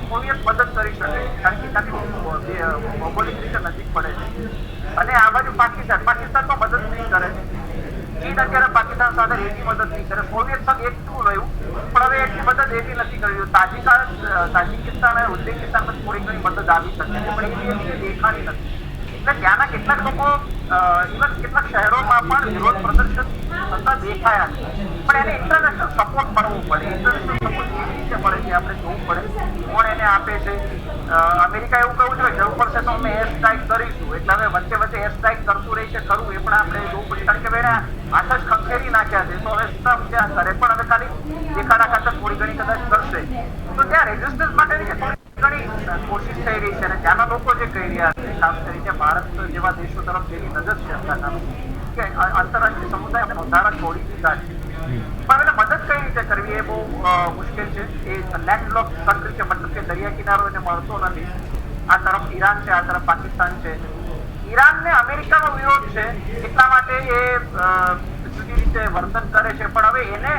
સોવિયત મદદ કરી શકે, કારણ કે ત્યાંથી ભૌગોલિક રીતે નજીક પડે છે. અને આ બાજુ પાકિસ્તાન તો મદદ નહીં કરે. ચીન અત્યારે પાકિસ્તાન સાથે એની મદદ નહીં કરે. સોવિયત સંઘ એકઠું રહ્યું, પણ હવે એટલી મદદ એવી નથી કરી. તાજિકિસ્તાન અને ઉઝબેકિસ્તાન પર થોડી ઘણી મદદ આવી શકે છે, પણ એવી દેખાણી નથી. એટલે ત્યાંના કેટલાક લોકો ઇવન કેટલાક શહેરોમાં પણ વિરોધ પ્રદર્શન થતા દેખાયા છે. પણ એને ઇન્ટરનેશનલ સપોર્ટ મળવું પડે. ઇન્ટરનેશનલ સપોર્ટ કેવી રીતે મળે છે આપણે જોવું પડે, કોણ એને આપે છે. અમેરિકા એવું કહ્યું છે જરૂર પડશે તો અમે એર સ્ટ્રાઇક કરીશું. એટલે હવે વચ્ચે એર સ્ટ્રાઇક કરતું રહી છે ખરું, એ પણ આપણે જોવું પડે. કારણ કે ભાઈ હાથ જ ઉછેરી નાખ્યા છે તો હવે ટ્રમ્પ ત્યાં કરે પણ હવે ખાલી દેખાડા ખાતર થોડી ઘણી કદાચ કરશે તો ત્યાં રેઝિસ્ટન્સ માટેની થોડી ઘણી કોશિશ થઈ રહી છે અને ત્યાંના લોકો જે કહી રહ્યા છે ખાસ કરીને ભારત જેવા દેશો તરફ જેની નજર છે અત્યારના કે આંતરરાષ્ટ્રીય સમુદાય બંધારણ છોડી દીધા છે પણ એને મદદ કઈ રીતે કરવી એ બહુ મુશ્કેલ છે એ લેન્ડલોક કન્ટ્રી છે મતલબ કે દરિયા કિનારો એને મળતો નથી આ તરફ ઈરાન છે આ તરફ પાકિસ્તાન છે ઈરાનને અમેરિકાનો વિરોધ છે એટલા માટે એ જુદી રીતે વર્તન કરે છે પણ હવે એને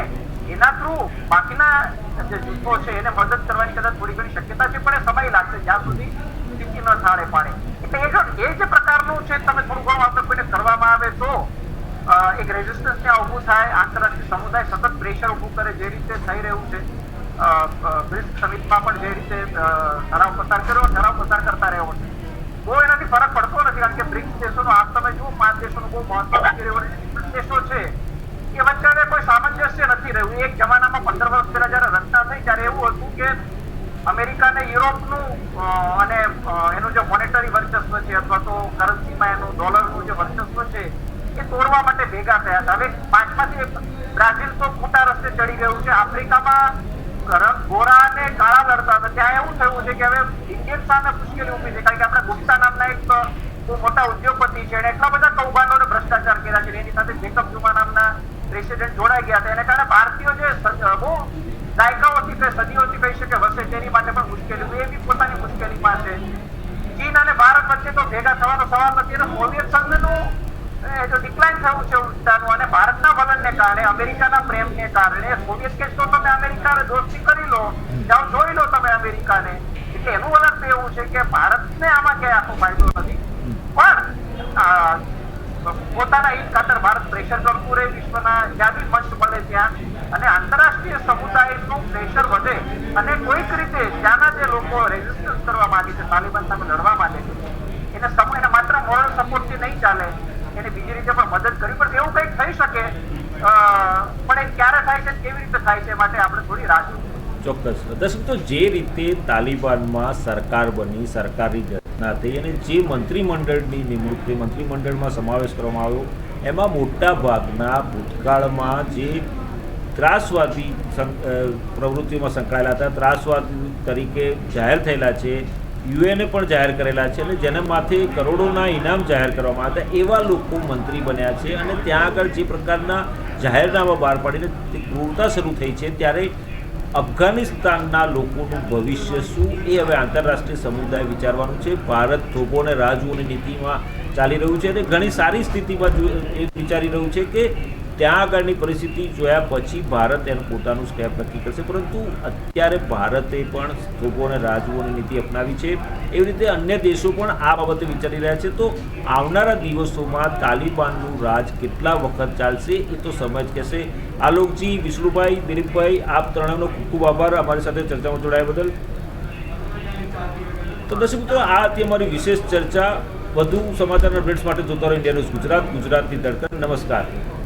એના થ્રુ બાકીના જે જૂથો છે એને મદદ કરવાની કદાચ થોડી ઘણી શક્યતા છે પણ એ સમય લાગશે જ્યાં સુધી સ્થિતિ ન થાળે પાડે એટલે એ જે પ્રકારનું છે તમે થોડું ઘણું આપણે કોઈને કરવામાં આવે તો એક રેઝિસ્ટન્સ ત્યાં ઊભું થાય આંતરરાષ્ટ્રીય સમુદાય સતત પ્રેશર ઊભું કરે જે રીતે થઈ રહ્યું છે બ્રિક્સ સમિટમાં પણ જે રીતે ઠરાવ પસાર કર્યો ઠરાવ પસાર કરતા રહ્યો છે બહુ એનાથી ફરક પડતો નથી કારણ કે બ્રિક્સ દેશોનો આપ તમે જુઓ 5 દેશોનું બહુ મહત્વ નથી રહ્યું દેશો છે એ વચ્ચે હવે કોઈ સામંજસ્ય નથી રહ્યું એક જમાનામાં 15 વર્ષ પહેલા જયારે રચના થઈ ત્યારે એવું હતું કે અમેરિકા અને યુરોપનું અને એનું જે મોનેટરી વર્ચસ્વ છે અથવા તો કરન્સીમાં એનું ડોલરનું જે વર્ચસ્વ છે એ તોડવા માટે ભેગા થયા હતા હવે 5માંથી બ્રાઝિલ તો ખોટા રસ્તે ચડી ગયું છે આફ્રિકામાં ગોરા અને કાળા લડતા હતા ત્યાં એવું થયું છે કે હવે ઇન્ડિયન સામે મુશ્કેલી ઊભી છે કારણ કે આપણે ગુપ્તા નામના એક બહુ મોટા ઉદ્યોગપતિ છે અને એટલા બધા કૌભાંડો અને ભ્રષ્ટાચાર કર્યા છે એની સાથે જેકબ ઝુમા નામના પ્રેસિડેન્ટ જોડાઈ ગયા હતા એને કારણે ભારતીયો જે બહુ દાયકાઓથી કે સદીઓથી કહી શકે વસે તેની માટે પણ મુશ્કેલી એ બી પોતાની મુશ્કેલીમાં છે ચીન અને ભારત વચ્ચે તો ભેગા થવાનો સવાલ નથી અને સોવિયત સંઘનું જો ડિક્લાઇન થયું છે ઉલટાનું અને ભારતના વલણને કારણે અમેરિકાના પ્રેમને કારણે સોવિયત કેસ તો તમે અમેરિકાને દોસ્તી કરી લો જાઓ જોઈ લો તમે અમેરિકાને એટલે એનું વલણ તો એવું છે કે ભારતને આમાં ક્યાંય આખો ફાયદો નથી પણ પોતાના હિત ખાતર ભારત પ્રેશર કરતું રહે વિશ્વના જ્યાં બી મંચ મળે ત્યાં અને આંતરરાષ્ટ્રીય સમુદાયનું પ્રેશર વધે અને કોઈક રીતે ત્યાંના જે લોકો રેઝિસ્ટન્સ કરવા માંગે છે તાલિબાન સામે લડવા માંગે છે એને માત્ર મોરલ સપોર્ટથી નહીં ચાલે એને બીજી રીતે પણ મદદ કરવી પડશે એવું કંઈક થઈ શકે પણ એ ક્યારે થાય છે કેવી રીતે થાય છે માટે આપણે થોડી રાહ જોવી ચોક્કસ દર્શક તો જે રીતે તાલિબાનમાં સરકાર બની સરકારી રચના થઈ અને જે મંત્રીમંડળની નિમણૂક થઈ મંત્રીમંડળમાં સમાવેશ કરવામાં આવ્યો એમાં મોટા ભાગના ભૂતકાળમાં જે ત્રાસવાદી પ્રવૃત્તિઓમાં સંકળાયેલા હતા ત્રાસવાદ તરીકે જાહેર થયેલા છે યુએને પણ જાહેર કરેલા છે અને જેના માથે કરોડોના ઇનામ જાહેર કરવામાં આવ્યા હતા એવા લોકો મંત્રી બન્યા છે અને ત્યાં આગળ જે પ્રકારના જાહેરનામા બહાર પાડીને ક્રૂરતા શરૂ થઈ છે ત્યારે અફઘાનિસ્તાનના લોકોનું ભવિષ્ય શું એ હવે આંતરરાષ્ટ્રીય સમુદાય વિચારવાનું છે ભારત થોભોને રાહ જોવાની નીતિમાં ચાલી રહ્યું છે અને ઘણી સારી સ્થિતિમાં એ વિચારી રહ્યું છે કે ત્યાં આગળની પરિસ્થિતિ જોયા પછી ભારત એનું પોતાનું સ્ટેપ નક્કી કરશે પરંતુ અત્યારે ભારતે પણ થોભોને રાહ જોવાની નીતિ અપનાવી છે એવી રીતે અન્ય દેશો પણ આ બાબતે વિચારી રહ્યા છે તો આવનારા દિવસોમાં તાલિબાનનું રાજ કેટલા વખત ચાલશે એ તો સમય જ કહેશે આલોકજી વિષ્ણુભાઈ દિલીપભાઈ આપ ત્રણેયનો ખૂબ ખૂબ આભાર અમારી સાથે ચર્ચામાં જોડાયા બદલ તો દર્શક મિત્રો આ હતી અમારી વિશેષ ચર્ચા વધુ સમાચારના અપડેટ્સ માટે જોતા રહો ઇન્ડિયા ન્યૂઝ ગુજરાત ગુજરાતની ધડકન નમસ્કાર